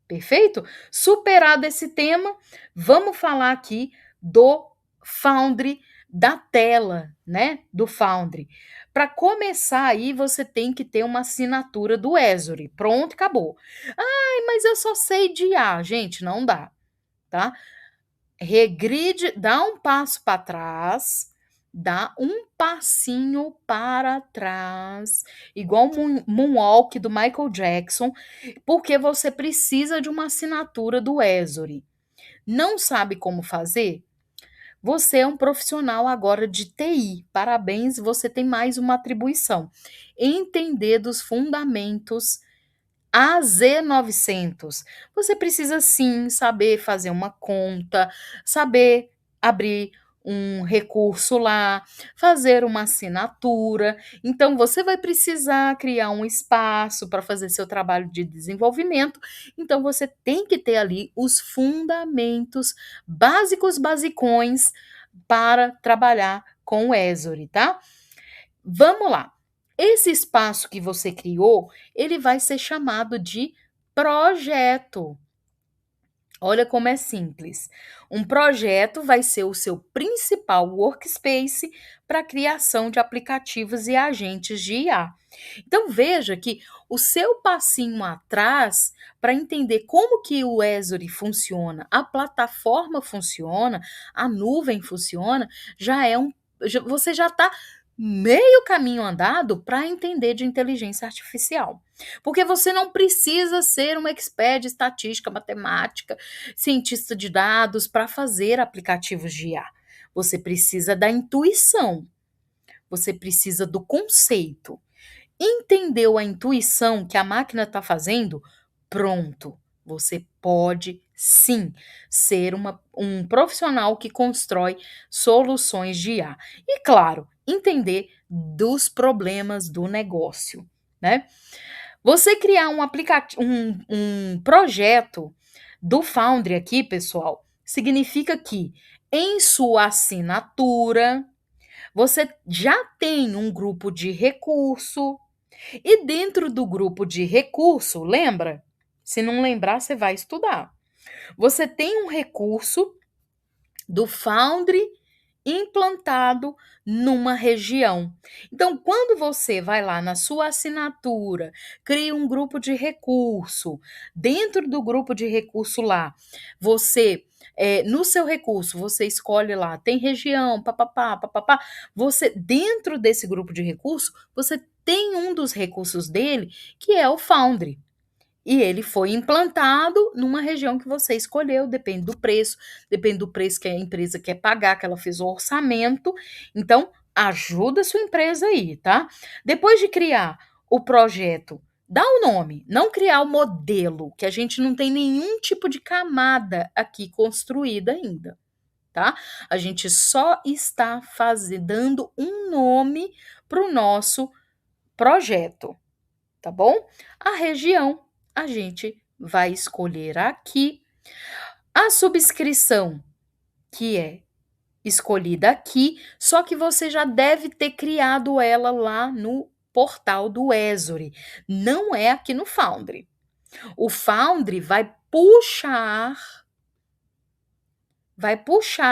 Perfeito? Superado esse tema, vamos falar aqui do Foundry, da tela, né, do Foundry. Para começar aí, você tem que ter uma assinatura do Esri. Pronto, acabou. Ai, mas eu só sei de IA. Gente, não dá, tá? Regride, dá um passo para trás, dá um passinho para trás, igual o Moonwalk do Michael Jackson, porque você precisa de uma assinatura do Esri. Não sabe como fazer? Você é um profissional agora de TI. Parabéns, você tem mais uma atribuição. Entender dos fundamentos AZ900. Você precisa sim saber fazer uma conta, saber abrir um recurso lá, fazer uma assinatura. Então, você vai precisar criar um espaço para fazer seu trabalho de desenvolvimento. Então, você tem que ter ali os fundamentos básicos, basicões para trabalhar com o Esri, tá? Vamos lá. Esse espaço que você criou, ele vai ser chamado de projeto. Olha como é simples. Um projeto vai ser o seu principal workspace para a criação de aplicativos e agentes de IA. Então veja que o seu passinho atrás para entender como que o Esri funciona, a plataforma funciona, a nuvem funciona, você já está meio caminho andado para entender de inteligência artificial. Porque você não precisa ser um expert de estatística, matemática, cientista de dados para fazer aplicativos de IA. Você precisa da intuição. Você precisa do conceito. Entendeu a intuição que a máquina está fazendo? Pronto. Você pode sim ser um profissional que constrói soluções de IA. E claro, entender dos problemas do negócio, né? Você criar um projeto do Foundry aqui, pessoal, significa que em sua assinatura você já tem um grupo de recurso e dentro do grupo de recurso, lembra? Se não lembrar, você vai estudar. Você tem um recurso do Foundry implantado numa região. Então, quando você vai lá na sua assinatura, cria um grupo de recurso, dentro do grupo de recurso lá, você no seu recurso, você escolhe lá, tem região, papapá, papapá. Você, dentro desse grupo de recurso, você tem um dos recursos dele, que é o Foundry. E ele foi implantado numa região que você escolheu, depende do preço que a empresa quer pagar, que ela fez o orçamento. Então, ajuda a sua empresa aí, tá? Depois de criar o projeto, dá o nome, não criar o modelo, que a gente não tem nenhum tipo de camada aqui construída ainda, tá? A gente só está dando um nome para o nosso projeto, tá bom? A região a gente vai escolher aqui. A subscrição, que é escolhida aqui, só que você já deve ter criado ela lá no portal do Esori. Não é aqui no Foundry. O Foundry vai puxar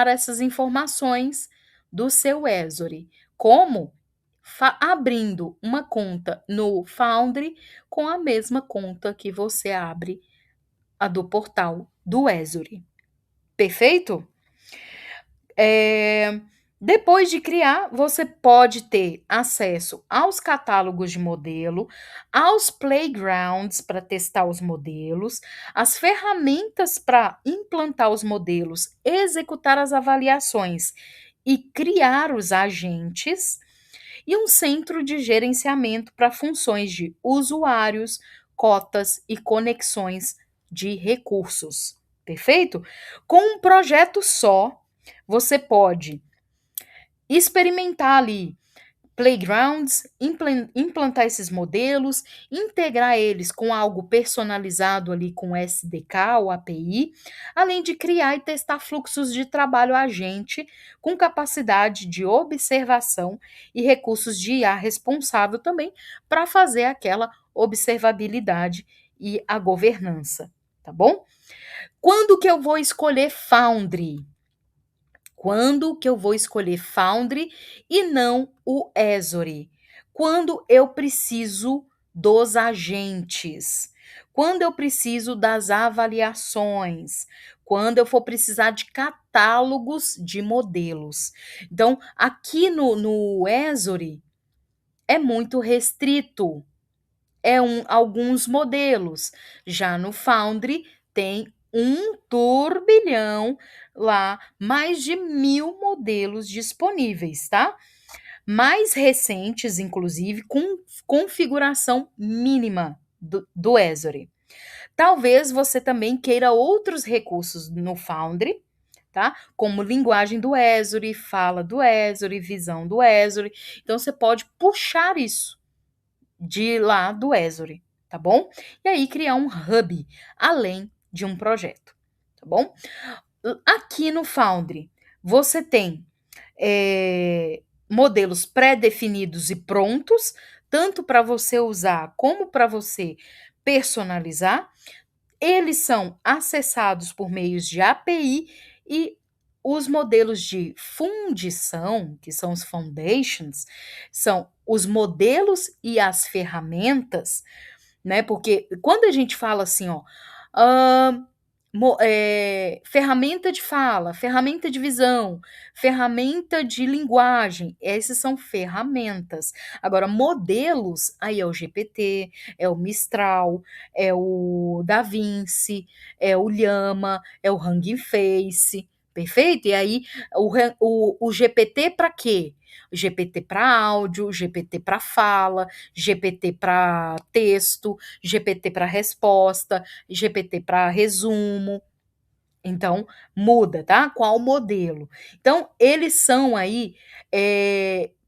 essas informações do seu Esori. Como? Abrindo uma conta no Foundry com a mesma conta que você abre a do portal do Esori. Perfeito? Depois de criar, você pode ter acesso aos catálogos de modelo, aos playgrounds para testar os modelos, as ferramentas para implantar os modelos, executar as avaliações e criar os agentes, e um centro de gerenciamento para funções de usuários, cotas e conexões de recursos. Perfeito? Com um projeto só, você pode experimentar ali playgrounds, implantar esses modelos, integrar eles com algo personalizado ali com SDK ou API, além de criar e testar fluxos de trabalho agente com capacidade de observação e recursos de IA responsável também para fazer aquela observabilidade e a governança, tá bom? Quando que eu vou escolher Foundry? Quando que eu vou escolher Foundry e não o Esori? Quando eu preciso dos agentes, quando eu preciso das avaliações, quando eu for precisar de catálogos de modelos. Então, aqui no Esori é muito restrito, alguns modelos. Já no Foundry tem um turbilhão lá, mais de 1.000 modelos disponíveis, tá? Mais recentes, inclusive, com configuração mínima do Esori. Talvez você também queira outros recursos no Foundry, tá? Como linguagem do Esori, fala do Esori, visão do Esori. Então, você pode puxar isso de lá do Esori, tá bom? E aí criar um hub além de um projeto, tá bom? Aqui no Foundry, você tem modelos pré-definidos e prontos, tanto para você usar como para você personalizar. Eles são acessados por meios de API e os modelos de fundição, que são os foundations, são os modelos e as ferramentas, né? Porque quando a gente fala assim, ó, ferramenta de fala, ferramenta de visão, ferramenta de linguagem, essas são ferramentas. Agora, modelos, aí é o GPT, é o Mistral, é o DaVinci, é o Llama, é o Hugging Face, perfeito? E aí, o GPT para quê? GPT para áudio, GPT para fala, GPT para texto, GPT para resposta, GPT para resumo. Então, muda, tá? Qual modelo? Então, eles são aí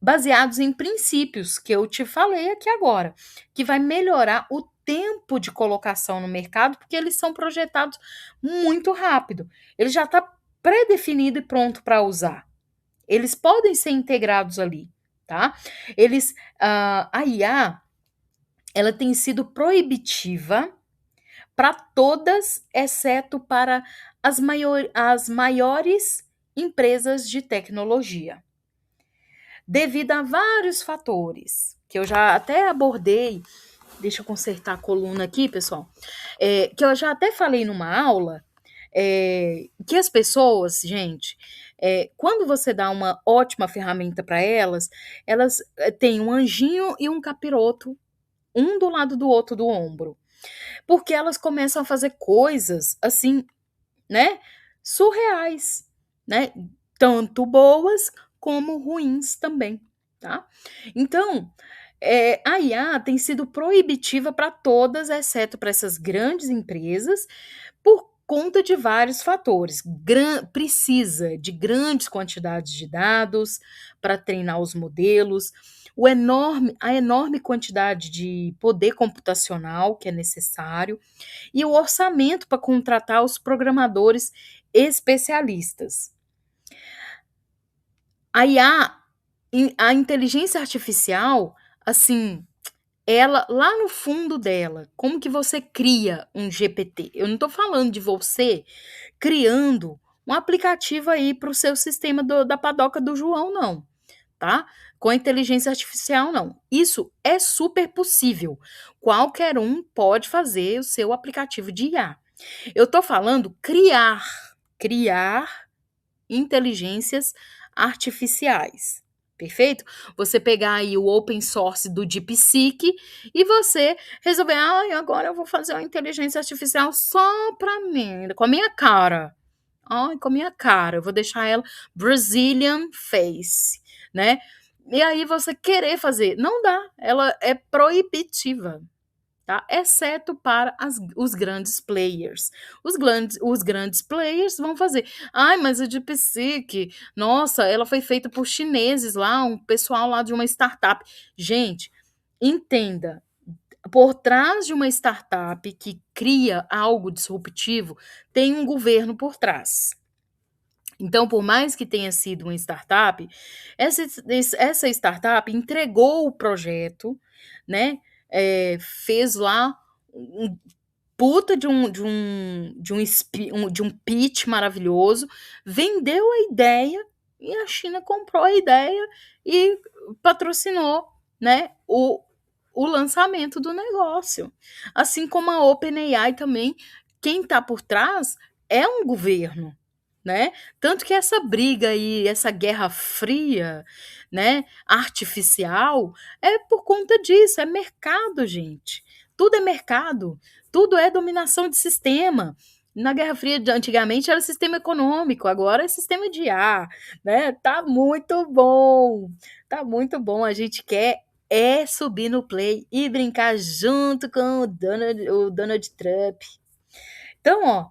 baseados em princípios que eu te falei aqui agora, que vai melhorar o tempo de colocação no mercado, porque eles são projetados muito rápido. Ele já está pré-definido e pronto para usar. Eles podem ser integrados ali, tá? A IA, ela tem sido proibitiva para todas, exceto para as maiores empresas de tecnologia, devido a vários fatores, que eu já até abordei. Deixa eu consertar a coluna aqui, pessoal. Que eu já até falei numa aula, que as pessoas, gente, quando você dá uma ótima ferramenta para elas têm um anjinho e um capiroto, um do lado do outro do ombro. Porque elas começam a fazer coisas assim, né, surreais, né, tanto boas como ruins também, tá? Então, a IA tem sido proibitiva para todas, exceto para essas grandes empresas, por conta de vários fatores. Precisa de grandes quantidades de dados para treinar os modelos. a enorme quantidade de poder computacional que é necessário e o orçamento para contratar os programadores especialistas. A IA, a inteligência artificial, assim, ela lá no fundo dela, como que você cria um GPT? Eu não estou falando de você criando um aplicativo aí para o seu sistema da padoca do João, não, tá? Com a inteligência artificial, não. Isso é super possível. Qualquer um pode fazer o seu aplicativo de IA. Eu estou falando criar inteligências artificiais. Perfeito? Você pegar aí o open source do DeepSeek e você resolver, agora eu vou fazer uma inteligência artificial só para mim, com a minha cara. Ai, com a minha cara, eu vou deixar ela Brazilian face, né? E aí você querer fazer, não dá, ela é proibitiva, tá? Exceto para os grandes players. Os grandes players vão fazer. Ai, mas a DeepSeek, nossa, ela foi feita por chineses lá, um pessoal lá de uma startup. Gente, entenda, por trás de uma startup que cria algo disruptivo, tem um governo por trás. Então, por mais que tenha sido uma startup, essa startup entregou o projeto, né? Fez lá um puta de um pitch maravilhoso, vendeu a ideia e a China comprou a ideia e patrocinou, né? O lançamento do negócio. Assim como a OpenAI também, quem está por trás é um governo, né? Tanto que essa briga aí, essa guerra fria, né, artificial, é por conta disso, é mercado, gente. Tudo é mercado, tudo é dominação de sistema. Na Guerra Fria, antigamente, era sistema econômico, agora é sistema de ar, né? Tá muito bom. A gente quer subir no play e brincar junto com o Donald Trump. Então, ó,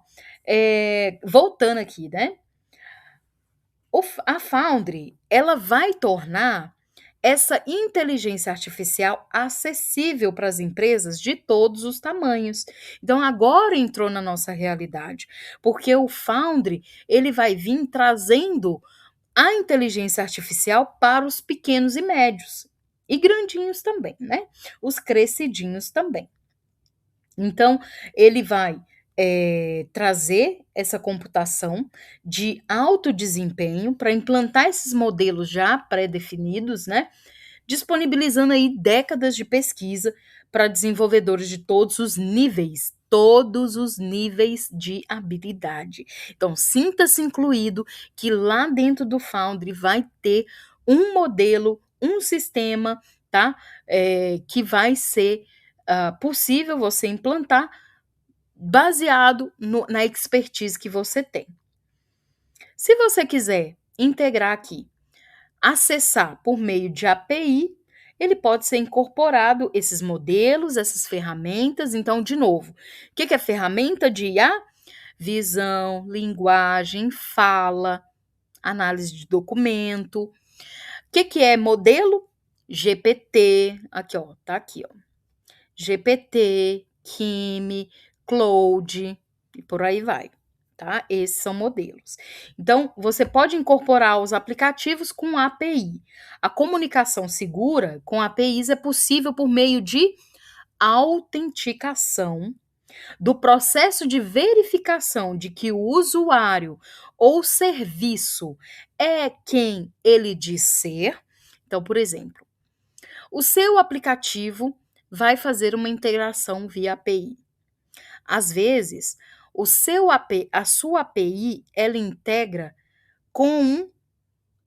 voltando aqui, né? A Foundry, ela vai tornar essa inteligência artificial acessível para as empresas de todos os tamanhos. Então agora entrou na nossa realidade, porque o Foundry, ele vai vir trazendo a inteligência artificial para os pequenos e médios e grandinhos também, né? Os crescidinhos também. Então, ele vai trazer essa computação de alto desempenho para implantar esses modelos já pré-definidos, né? Disponibilizando aí décadas de pesquisa para desenvolvedores de todos os níveis de habilidade. Então, sinta-se incluído que lá dentro do Foundry vai ter um modelo, um sistema, tá? Que vai ser possível você implantar baseado na expertise que você tem. Se você quiser integrar aqui, acessar por meio de API, ele pode ser incorporado esses modelos, essas ferramentas. Então, de novo, o que é ferramenta de IA? Visão, linguagem, fala, análise de documento. O que é modelo? GPT, aqui ó, tá aqui ó. GPT, Kimi, Claude e por aí vai, tá? Esses são modelos. Então, você pode incorporar os aplicativos com API. A comunicação segura com APIs é possível por meio de autenticação do processo de verificação de que o usuário ou serviço é quem ele diz ser. Então, por exemplo, o seu aplicativo vai fazer uma integração via API. Às vezes, a sua API, ela integra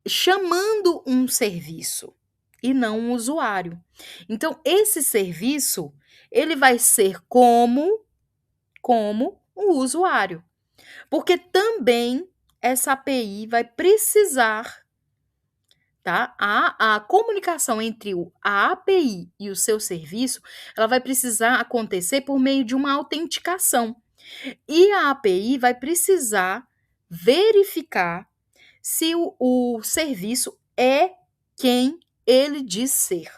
chamando um serviço e não um usuário. Então, esse serviço, ele vai ser como um usuário. Porque também essa API vai precisar, tá? A comunicação entre a API e o seu serviço, ela vai precisar acontecer por meio de uma autenticação. E a API vai precisar verificar se o serviço é quem ele diz ser.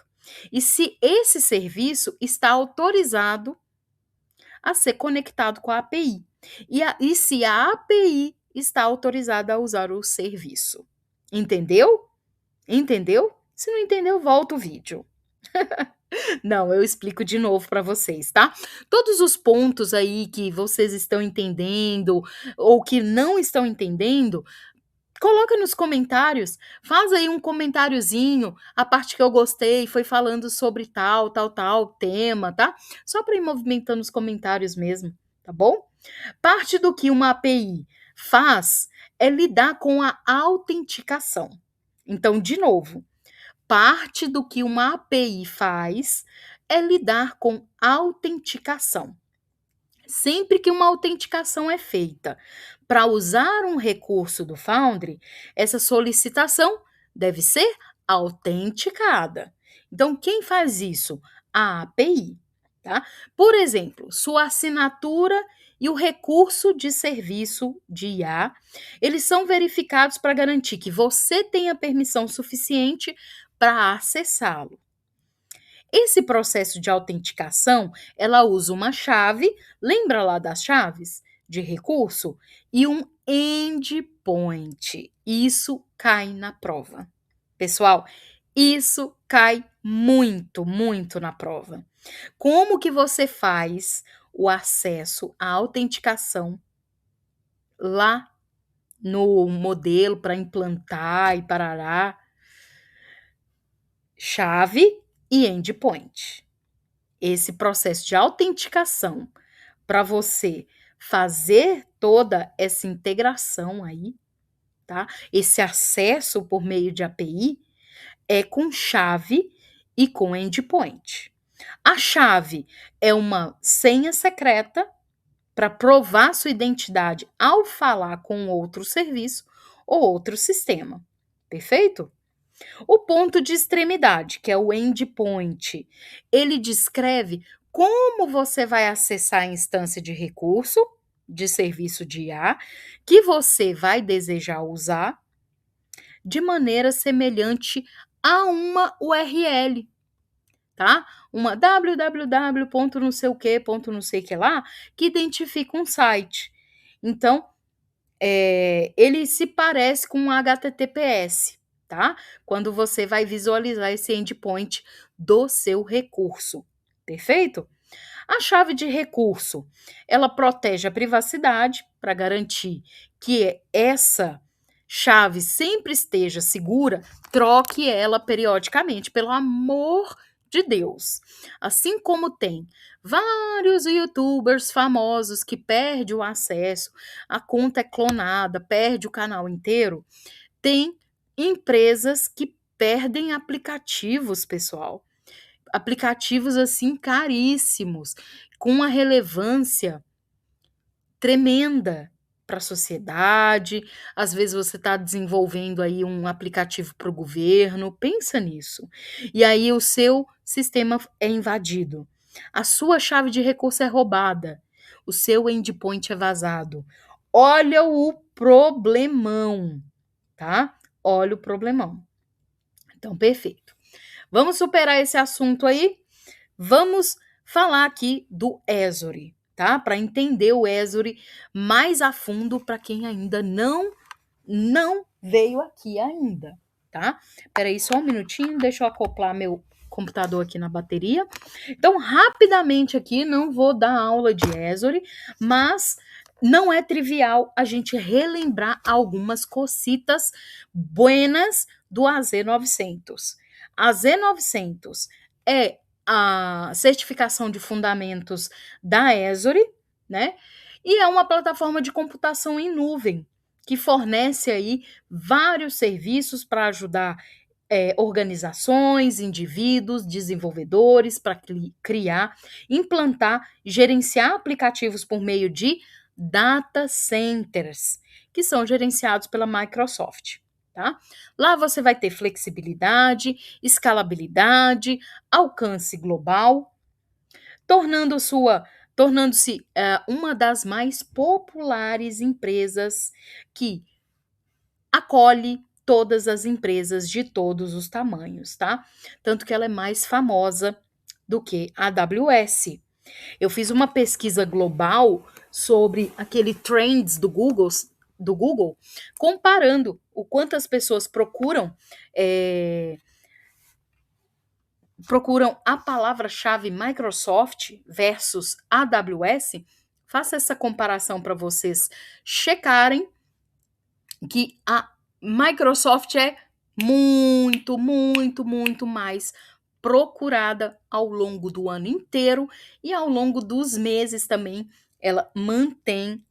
E se esse serviço está autorizado a ser conectado com a API. E se a API está autorizada a usar o serviço. Entendeu? Entendeu? Se não entendeu, volta o vídeo. Não, eu explico de novo para vocês, tá? Todos os pontos aí que vocês estão entendendo ou que não estão entendendo, coloca nos comentários, faz aí um comentáriozinho, a parte que eu gostei foi falando sobre tal tema, tá? Só para ir movimentando os comentários mesmo, tá bom? Parte do que uma API faz é lidar com a autenticação. Então, de novo, parte do que uma API faz é lidar com autenticação. Sempre que uma autenticação é feita para usar um recurso do Foundry, essa solicitação deve ser autenticada. Então, quem faz isso? A API. Tá? Por exemplo, sua assinatura e o recurso de serviço de IA, eles são verificados para garantir que você tenha permissão suficiente para acessá-lo. Esse processo de autenticação, ela usa uma chave, lembra lá das chaves de recurso? E um endpoint. Isso cai na prova. Pessoal, isso cai muito, muito na prova. Como que você faz o acesso à autenticação lá no modelo para implantar e parará? Chave e endpoint. Esse processo de autenticação para você fazer toda essa integração aí, tá? Esse acesso por meio de API é com chave e com endpoint. A chave é uma senha secreta para provar sua identidade ao falar com outro serviço ou outro sistema. Perfeito? O ponto de extremidade, que é o endpoint, ele descreve como você vai acessar a instância de recurso de serviço de IA que você vai desejar usar de maneira semelhante a uma URL, tá? Uma www. Não sei o que, não sei o que lá, que identifica um site. Então, ele se parece com um HTTPS, tá? Quando você vai visualizar esse endpoint do seu recurso, perfeito? A chave de recurso, ela protege a privacidade para garantir que essa chave sempre esteja segura, troque ela periodicamente, pelo amor de Deus. Assim como tem vários youtubers famosos que perdem o acesso, a conta é clonada, perde o canal inteiro, tem empresas que perdem aplicativos, pessoal. Aplicativos assim caríssimos, com uma relevância tremenda para a sociedade. Às vezes você está desenvolvendo aí um aplicativo para o governo, pensa nisso. E aí o seu sistema é invadido. A sua chave de recurso é roubada. O seu endpoint é vazado. Olha o problemão, tá? Olha o problemão. Então, perfeito. Vamos superar esse assunto aí? Vamos falar aqui do Esri, tá? Para entender o Esri mais a fundo para quem ainda não veio aqui ainda, tá? Espera aí só um minutinho, deixa eu acoplar meu computador aqui na bateria. Então, rapidamente aqui, não vou dar aula de Esri, mas não é trivial a gente relembrar algumas cositas buenas do AZ900. A Z900 é a certificação de fundamentos da Esri, né? E é uma plataforma de computação em nuvem que fornece aí vários serviços para ajudar organizações, indivíduos, desenvolvedores para criar, implantar, gerenciar aplicativos por meio de data centers, que são gerenciados pela Microsoft. Tá? Lá você vai ter flexibilidade, escalabilidade, alcance global, tornando-se uma das mais populares empresas que acolhe, todas as empresas de todos os tamanhos, tá? Tanto que ela é mais famosa do que a AWS. Eu fiz uma pesquisa global sobre aquele trends do Google, comparando o quanto as pessoas procuram a palavra-chave Microsoft versus AWS. Faça essa comparação para vocês checarem que a Microsoft é muito, muito, muito mais procurada ao longo do ano inteiro e ao longo dos meses também. Ela mantém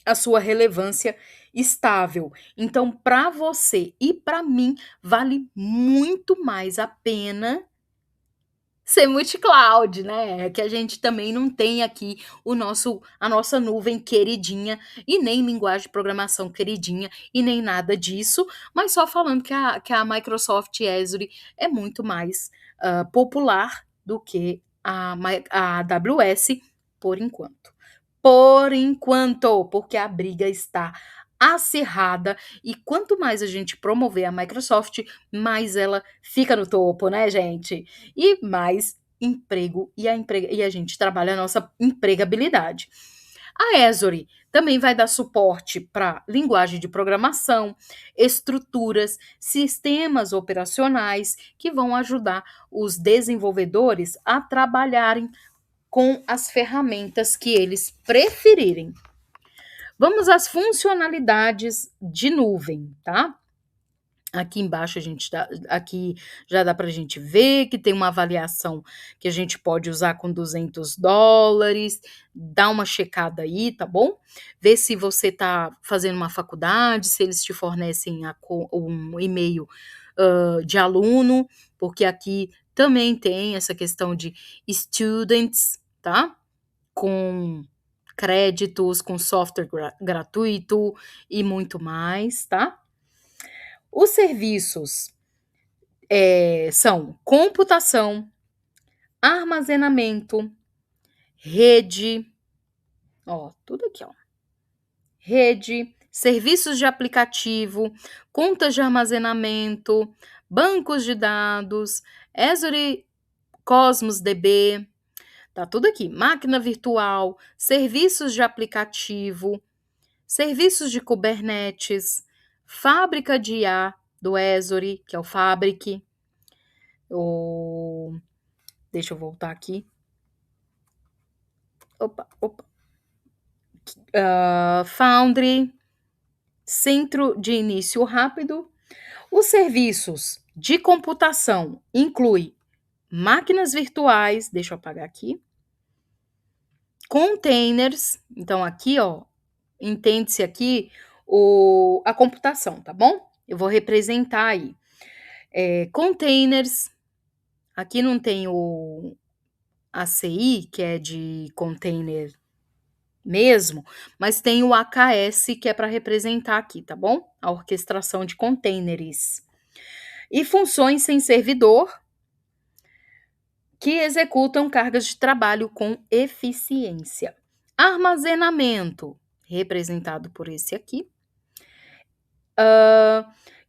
a sua relevância estável. Então, para você e para mim, vale muito mais a pena ser multi-cloud, né? Que a gente também não tem aqui a nossa nuvem queridinha e nem linguagem de programação queridinha e nem nada disso, mas só falando que a Microsoft Azure é muito mais popular do que a AWS por enquanto. Por enquanto, porque a briga está acirrada e quanto mais a gente promover a Microsoft, mais ela fica no topo, né, gente? E mais emprego e a gente trabalha a nossa empregabilidade. A Azure também vai dar suporte para linguagem de programação, estruturas, sistemas operacionais que vão ajudar os desenvolvedores a trabalharem com as ferramentas que eles preferirem. Vamos às funcionalidades de nuvem, tá? Aqui embaixo aqui já dá para a gente ver que tem uma avaliação que a gente pode usar com $200. Dá uma checada aí, tá bom? Vê se você está fazendo uma faculdade, se eles te fornecem um e-mail de aluno, porque aqui também tem essa questão de students, tá? Com créditos, com software gratuito e muito mais, tá? Os serviços são computação, armazenamento, rede, tudo aqui, rede, serviços de aplicativo, contas de armazenamento, bancos de dados, Azure Cosmos DB, tá tudo aqui, máquina virtual, serviços de aplicativo, serviços de Kubernetes, fábrica de IA do Azure, que é o Fabric. Deixa eu voltar aqui. Foundry, centro de início rápido. Os serviços de computação incluem máquinas virtuais, deixa eu apagar aqui, containers, então aqui, entende-se aqui a computação, tá bom? Eu vou representar aí. Containers, aqui não tem o ACI, que é de container mesmo, mas tem o AKS, que é para representar aqui, tá bom? A orquestração de containers. E funções sem servidor, que executam cargas de trabalho com eficiência. Armazenamento, representado por esse aqui,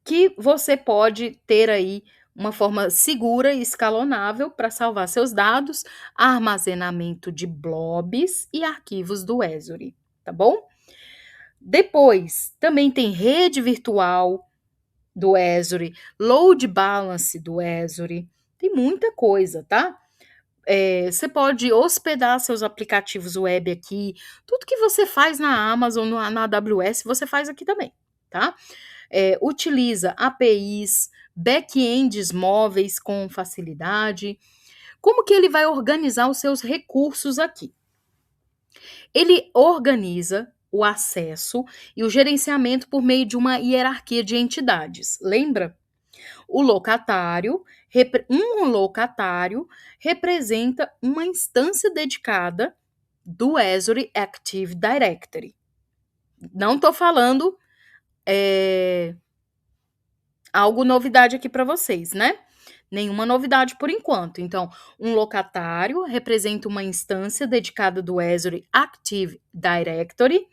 que você pode ter aí uma forma segura e escalonável para salvar seus dados, armazenamento de blobs e arquivos do Azure, tá bom? Depois, também tem rede virtual do Azure, load balance do Azure, tem muita coisa, tá? Você pode hospedar seus aplicativos web aqui, tudo que você faz na Amazon, na AWS, você faz aqui também, tá? Utiliza APIs, back-ends móveis com facilidade. Como que ele vai organizar os seus recursos aqui? Ele organiza o acesso e o gerenciamento por meio de uma hierarquia de entidades. Lembra? Um locatário representa uma instância dedicada do Azure Active Directory. Não estou falando algo novidade aqui para vocês, né? Nenhuma novidade por enquanto. Então, um locatário representa uma instância dedicada do Azure Active Directory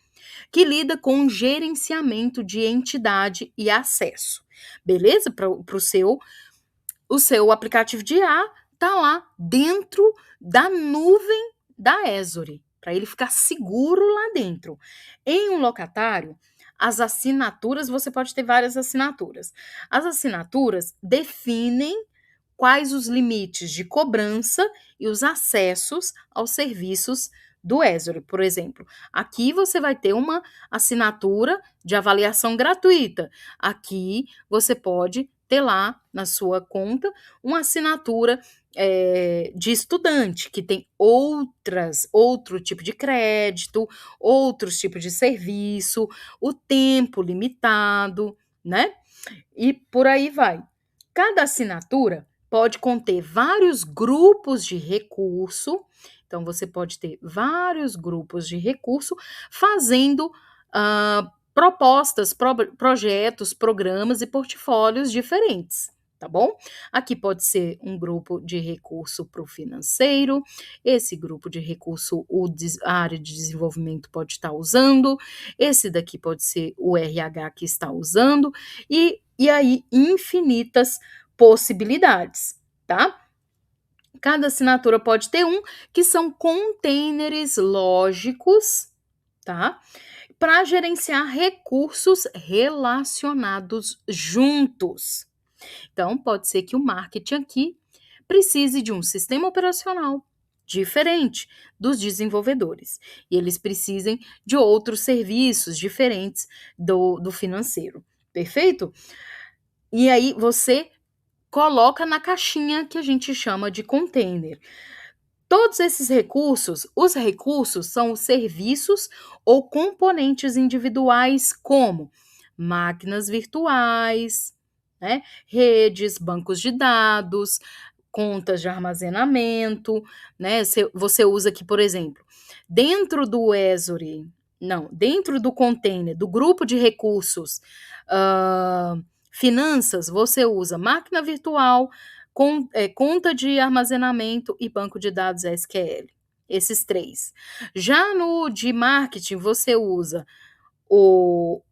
que lida com o gerenciamento de entidade e acesso. Beleza? Para o seu aplicativo de IA tá lá dentro da nuvem da Esri, para ele ficar seguro lá dentro. Em um locatário, as assinaturas, você pode ter várias assinaturas. As assinaturas definem quais os limites de cobrança e os acessos aos serviços do Esri. Por exemplo, aqui você vai ter uma assinatura de avaliação gratuita. Aqui você pode ter lá na sua conta uma assinatura de estudante, que tem outro tipo de crédito, outros tipos de serviço, o tempo limitado, né? E por aí vai. Cada assinatura pode conter vários grupos de recurso. Então, você pode ter vários grupos de recurso fazendo propostas, projetos, programas e portfólios diferentes. Tá bom? Aqui pode ser um grupo de recurso para o financeiro, esse grupo de recurso a área de desenvolvimento pode estar usando, esse daqui pode ser o RH que está usando, e aí infinitas possibilidades, tá? Cada assinatura pode ter que são containers lógicos, tá? Para gerenciar recursos relacionados juntos. Então, pode ser que o marketing aqui precise de um sistema operacional diferente dos desenvolvedores. E eles precisem de outros serviços diferentes do financeiro. Perfeito? E aí você coloca na caixinha que a gente chama de container. Todos esses recursos, os recursos são os serviços ou componentes individuais, como máquinas virtuais, né, redes, bancos de dados, contas de armazenamento, né? Você usa aqui, por exemplo, dentro do Esri, dentro do container, do grupo de recursos, finanças, você usa máquina virtual, conta de armazenamento e banco de dados SQL. Esses 3. Já no de marketing, você usa o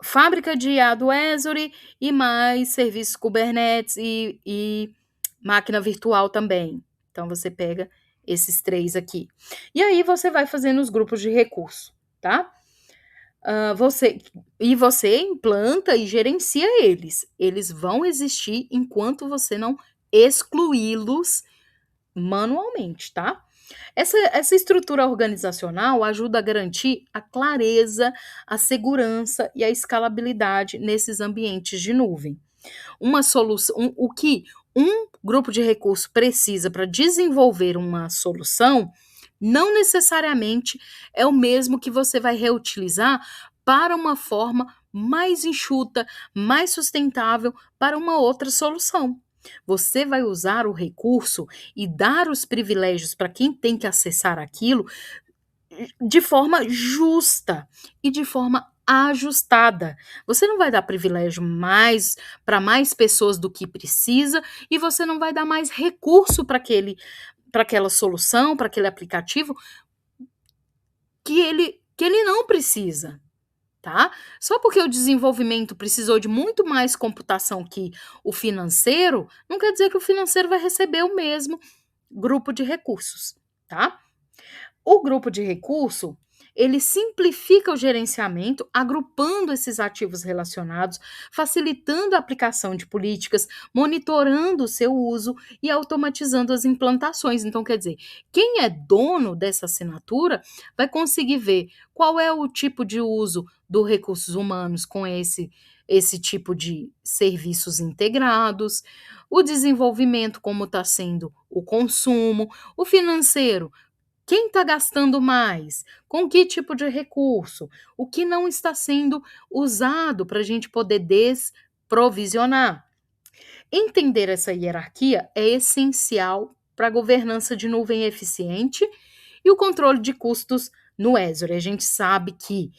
fábrica de IA do Esri e mais serviços Kubernetes e máquina virtual também. Então, você pega esses 3 aqui. E aí, você vai fazendo os grupos de recurso, tá? Você implanta e gerencia eles. Eles vão existir enquanto você não excluí-los manualmente, tá? Essa estrutura organizacional ajuda a garantir a clareza, a segurança e a escalabilidade nesses ambientes de nuvem. Uma solução, o que um grupo de recursos precisa para desenvolver uma solução, não necessariamente é o mesmo que você vai reutilizar para uma forma mais enxuta, mais sustentável para uma outra solução. Você vai usar o recurso e dar os privilégios para quem tem que acessar aquilo de forma justa e de forma ajustada. Você não vai dar privilégio mais para mais pessoas do que precisa e você não vai dar mais recurso para aquela solução, para aquele aplicativo que ele não precisa. Tá? Só porque o desenvolvimento precisou de muito mais computação que o financeiro, não quer dizer que o financeiro vai receber o mesmo grupo de recursos, tá? O grupo de recurso, ele simplifica o gerenciamento, agrupando esses ativos relacionados, facilitando a aplicação de políticas, monitorando o seu uso e automatizando as implantações. Então, quer dizer, quem é dono dessa assinatura vai conseguir ver qual é o tipo de uso dos recursos humanos com esse tipo de serviços integrados, o desenvolvimento, como está sendo o consumo, o financeiro, quem está gastando mais? Com que tipo de recurso? O que não está sendo usado para a gente poder desprovisionar? Entender essa hierarquia é essencial para a governança de nuvem eficiente e o controle de custos no Azure. A gente sabe que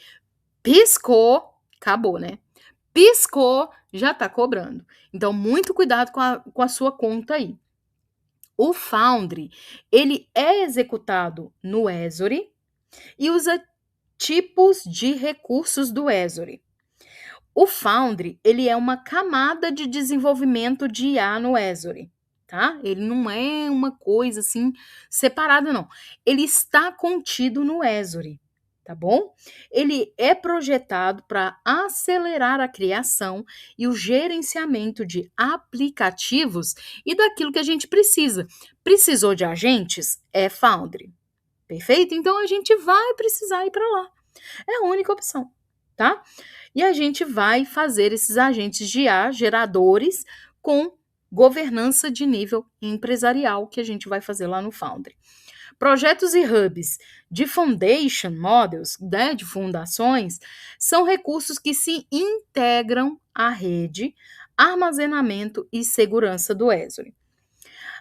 piscou, acabou, né? Piscou, já está cobrando. Então, muito cuidado com a sua conta aí. O Foundry, ele é executado no Azure e usa Tipos de recursos do Azure. O Foundry, ele é uma camada de desenvolvimento de IA no Azure, tá? Ele não é uma coisa assim separada, não. Ele está contido no Azure, tá bom? Ele é projetado para acelerar a criação e o gerenciamento de aplicativos e daquilo que a gente precisa. Precisou de agentes? É Foundry. Perfeito? Então a gente vai precisar ir para lá. É a única opção, tá? E a gente vai fazer esses agentes de IA, geradores, com governança de nível empresarial, que a gente vai fazer lá no Foundry. Projetos e hubs de foundation models, né, de fundações, são recursos que se integram à rede, armazenamento e segurança do Azure.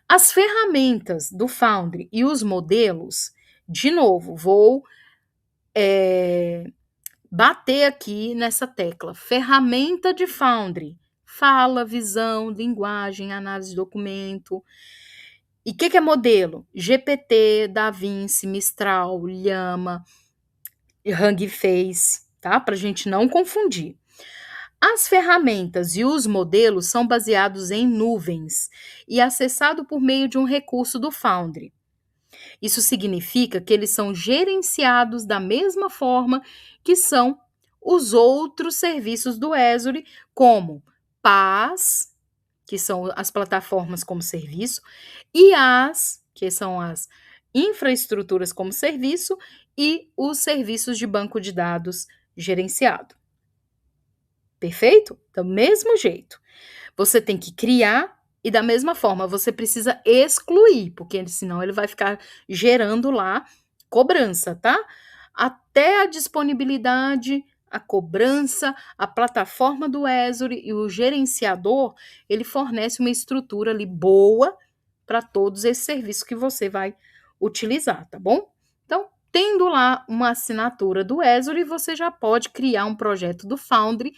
As ferramentas do Foundry e os modelos, de novo, vou bater aqui nessa tecla. Ferramenta de Foundry. Fala, visão, linguagem, análise de documento. E o que é modelo? GPT, DaVinci, Mistral, Llama, Hugging Face, tá? Para a gente não confundir. As ferramentas e os modelos são baseados em nuvens e acessados por meio de um recurso do Foundry. Isso significa que eles são gerenciados da mesma forma que são os outros serviços do Azure, como PaaS, que são as plataformas como serviço, IaaS, que são as infraestruturas como serviço, e os serviços de banco de dados gerenciado. Perfeito? Do mesmo jeito. Você tem que criar e da mesma forma você precisa excluir, porque senão ele vai ficar gerando lá cobrança, tá? Até a disponibilidade, a cobrança, a plataforma do Azure e o gerenciador, ele fornece uma estrutura ali boa para todos esses serviços que você vai utilizar, tá bom? Então, tendo lá uma assinatura do Azure, você já pode criar um projeto do Foundry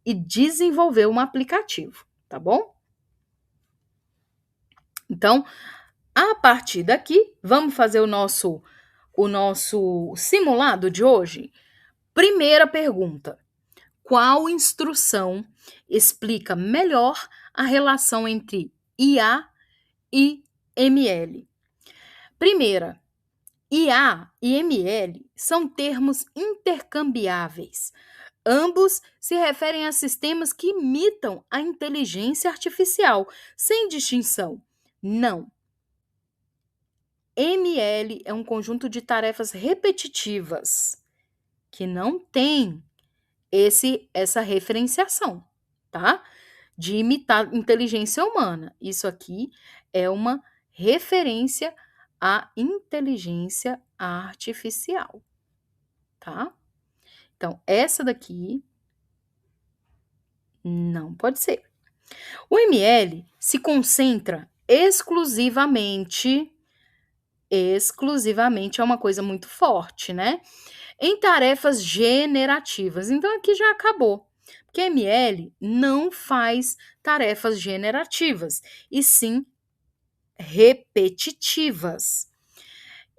e desenvolver um aplicativo, tá bom? Então, a partir daqui, vamos fazer o nosso simulado de hoje? Primeira pergunta: qual instrução explica melhor a relação entre IA e ML? Primeira, IA e ML são termos intercambiáveis. Ambos se referem a sistemas que imitam a inteligência artificial, sem distinção. Não. ML é um conjunto de tarefas repetitivas que não tem essa referenciação, tá? De imitar inteligência humana. Isso aqui é uma referência à inteligência artificial, tá? Então, essa daqui não pode ser. O ML se concentra exclusivamente é uma coisa muito forte, né? Em tarefas generativas. Então aqui já acabou. Porque ML não faz tarefas generativas, e sim repetitivas.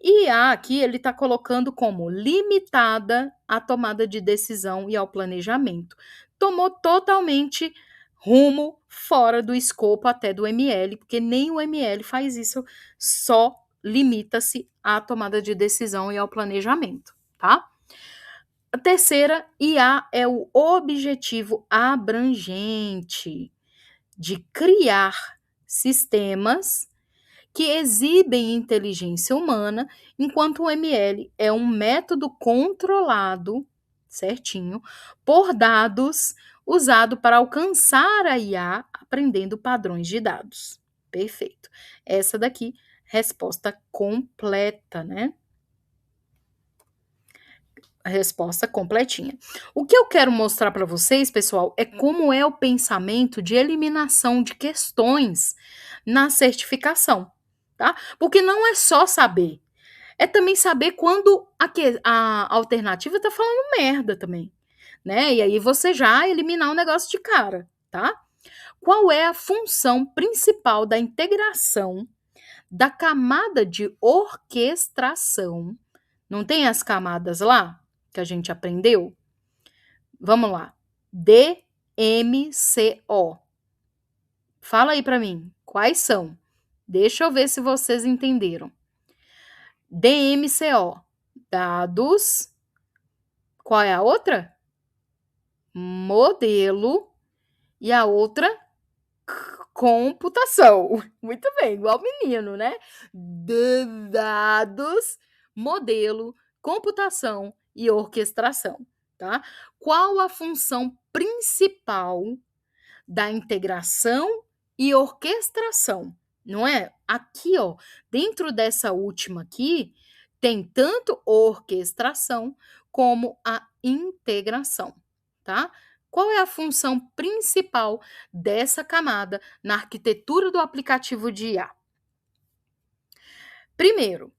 E aqui ele está colocando como limitada à tomada de decisão e ao planejamento. Tomou totalmente rumo fora do escopo até do ML, porque nem o ML faz isso, só limita-se à tomada de decisão e ao planejamento, tá? A terceira, IA é o objetivo abrangente de criar sistemas que exibem inteligência humana, enquanto o ML é um método controlado, certinho, por dados, usado para alcançar a IA aprendendo padrões de dados. Perfeito. Essa daqui, resposta completa, né? A resposta completinha. O que eu quero mostrar para vocês, pessoal, é como é o pensamento de eliminação de questões na certificação, tá? Porque não é só saber, é também saber quando a alternativa tá falando merda também, né? E aí você já eliminar o negócio de cara, tá? Qual é a função principal da integração da camada de orquestração? Não tem as camadas lá? que a gente aprendeu? Vamos lá. DMCO. Fala aí para mim, quais são? Deixa eu ver se vocês entenderam. DMCO, dados. Qual é a outra? Modelo. E a outra? Computação. Muito bem, igual menino, né? Dados, modelo, computação e orquestração, tá? Qual a função principal da integração e orquestração? Não é? Aqui, ó, dentro dessa última aqui, tem tanto orquestração como a integração, tá? Qual é a função principal dessa camada na arquitetura do aplicativo de IA? Primeiro,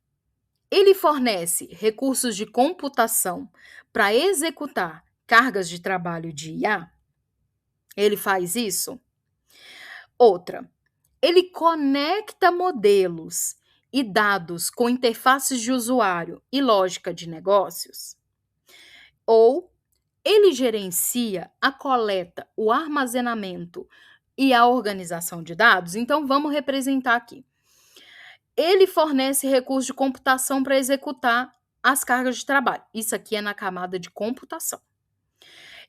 ele fornece recursos de computação para executar cargas de trabalho de IA. Ele faz isso? Outra, ele conecta modelos e dados com interfaces de usuário e lógica de negócios? Ou ele gerencia a coleta, o armazenamento e a organização de dados? Então, vamos representar aqui. Ele fornece recursos de computação para executar as cargas de trabalho. Isso aqui é na camada de computação.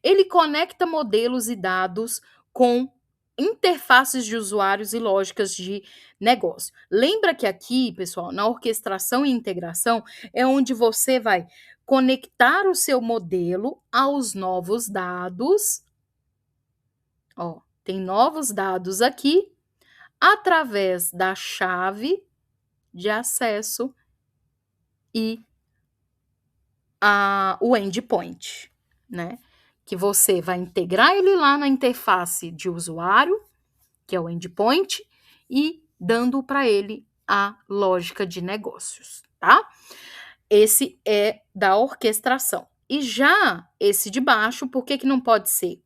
Ele conecta modelos e dados com interfaces de usuários e lógicas de negócio. Lembra que aqui, pessoal, na orquestração e integração é onde você vai conectar o seu modelo aos novos dados. Ó, tem novos dados aqui através da chave de acesso e o endpoint, né? Que você vai integrar ele lá na interface de usuário, que é o endpoint, e dando para ele a lógica de negócios, tá? Esse é da orquestração. E já esse de baixo, por que não pode ser?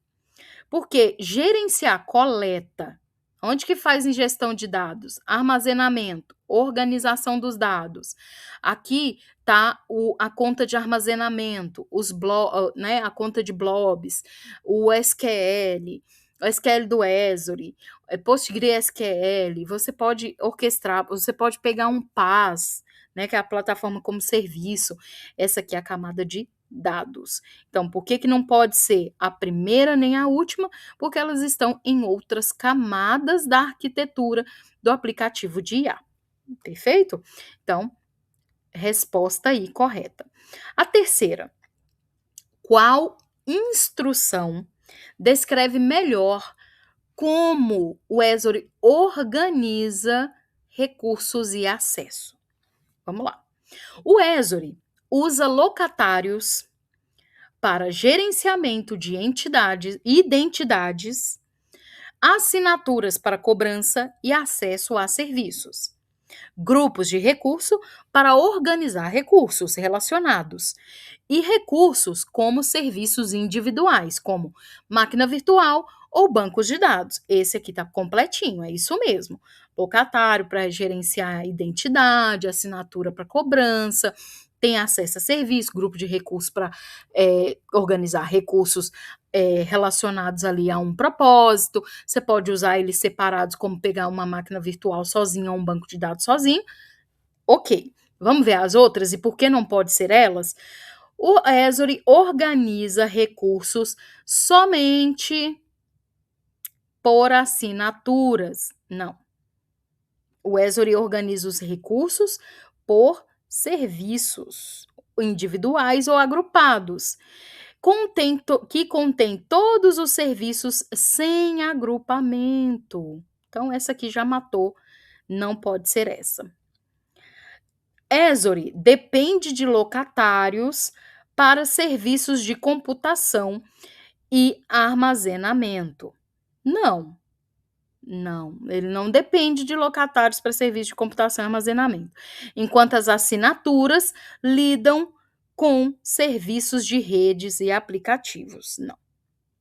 Porque gerenciar coleta, onde que faz ingestão de dados? Armazenamento, organização dos dados. Aqui tá a conta de armazenamento, né, a conta de blobs, o SQL do Azure, PostgreSQL. Você pode orquestrar, você pode pegar um PaaS, né, que é a plataforma como serviço. Essa aqui é a camada de dados. Então, por que não pode ser a primeira nem a última? Porque elas estão em outras camadas da arquitetura do aplicativo de IA. Perfeito? Então, resposta aí correta. A terceira, qual instrução descreve melhor como o Azure organiza recursos e acesso? Vamos lá. O Azure usa locatários para gerenciamento de identidades, assinaturas para cobrança e acesso a serviços, grupos de recurso para organizar recursos relacionados e recursos como serviços individuais, como máquina virtual ou bancos de dados. Esse aqui está completinho, é isso mesmo. Locatário para gerenciar identidade, assinatura para cobrança, tem acesso a serviço, grupo de recursos para organizar recursos relacionados ali a um propósito. Você pode usar eles separados, como pegar uma máquina virtual sozinha ou um banco de dados sozinho. Ok, vamos ver as outras e por que não pode ser elas? O Azure organiza recursos somente por assinaturas. Não. O Azure organiza os recursos por serviços individuais ou agrupados, que contém todos os serviços sem agrupamento. Então, essa aqui já matou, não pode ser essa. Azure depende de locatários para serviços de computação e armazenamento. Não, ele não depende de locatários para serviço de computação e armazenamento. Enquanto as assinaturas lidam com serviços de redes e aplicativos. Não,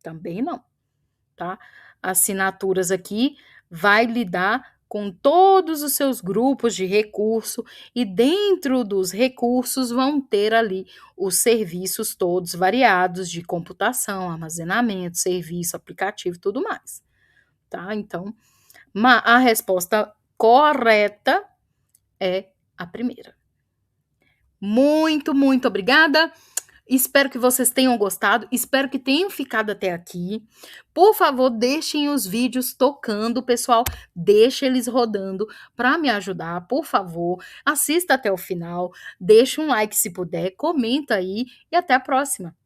também não, tá? Assinaturas aqui vai lidar com todos os seus grupos de recurso e dentro dos recursos vão ter ali os serviços todos variados de computação, armazenamento, serviço, aplicativo e tudo mais, tá? Então, a resposta correta é a primeira. Muito, muito obrigada. Espero que vocês tenham gostado, espero que tenham ficado até aqui. Por favor, deixem os vídeos tocando, pessoal, deixe eles rodando para me ajudar, por favor. Assista até o final, deixa um like se puder, comenta aí e até a próxima.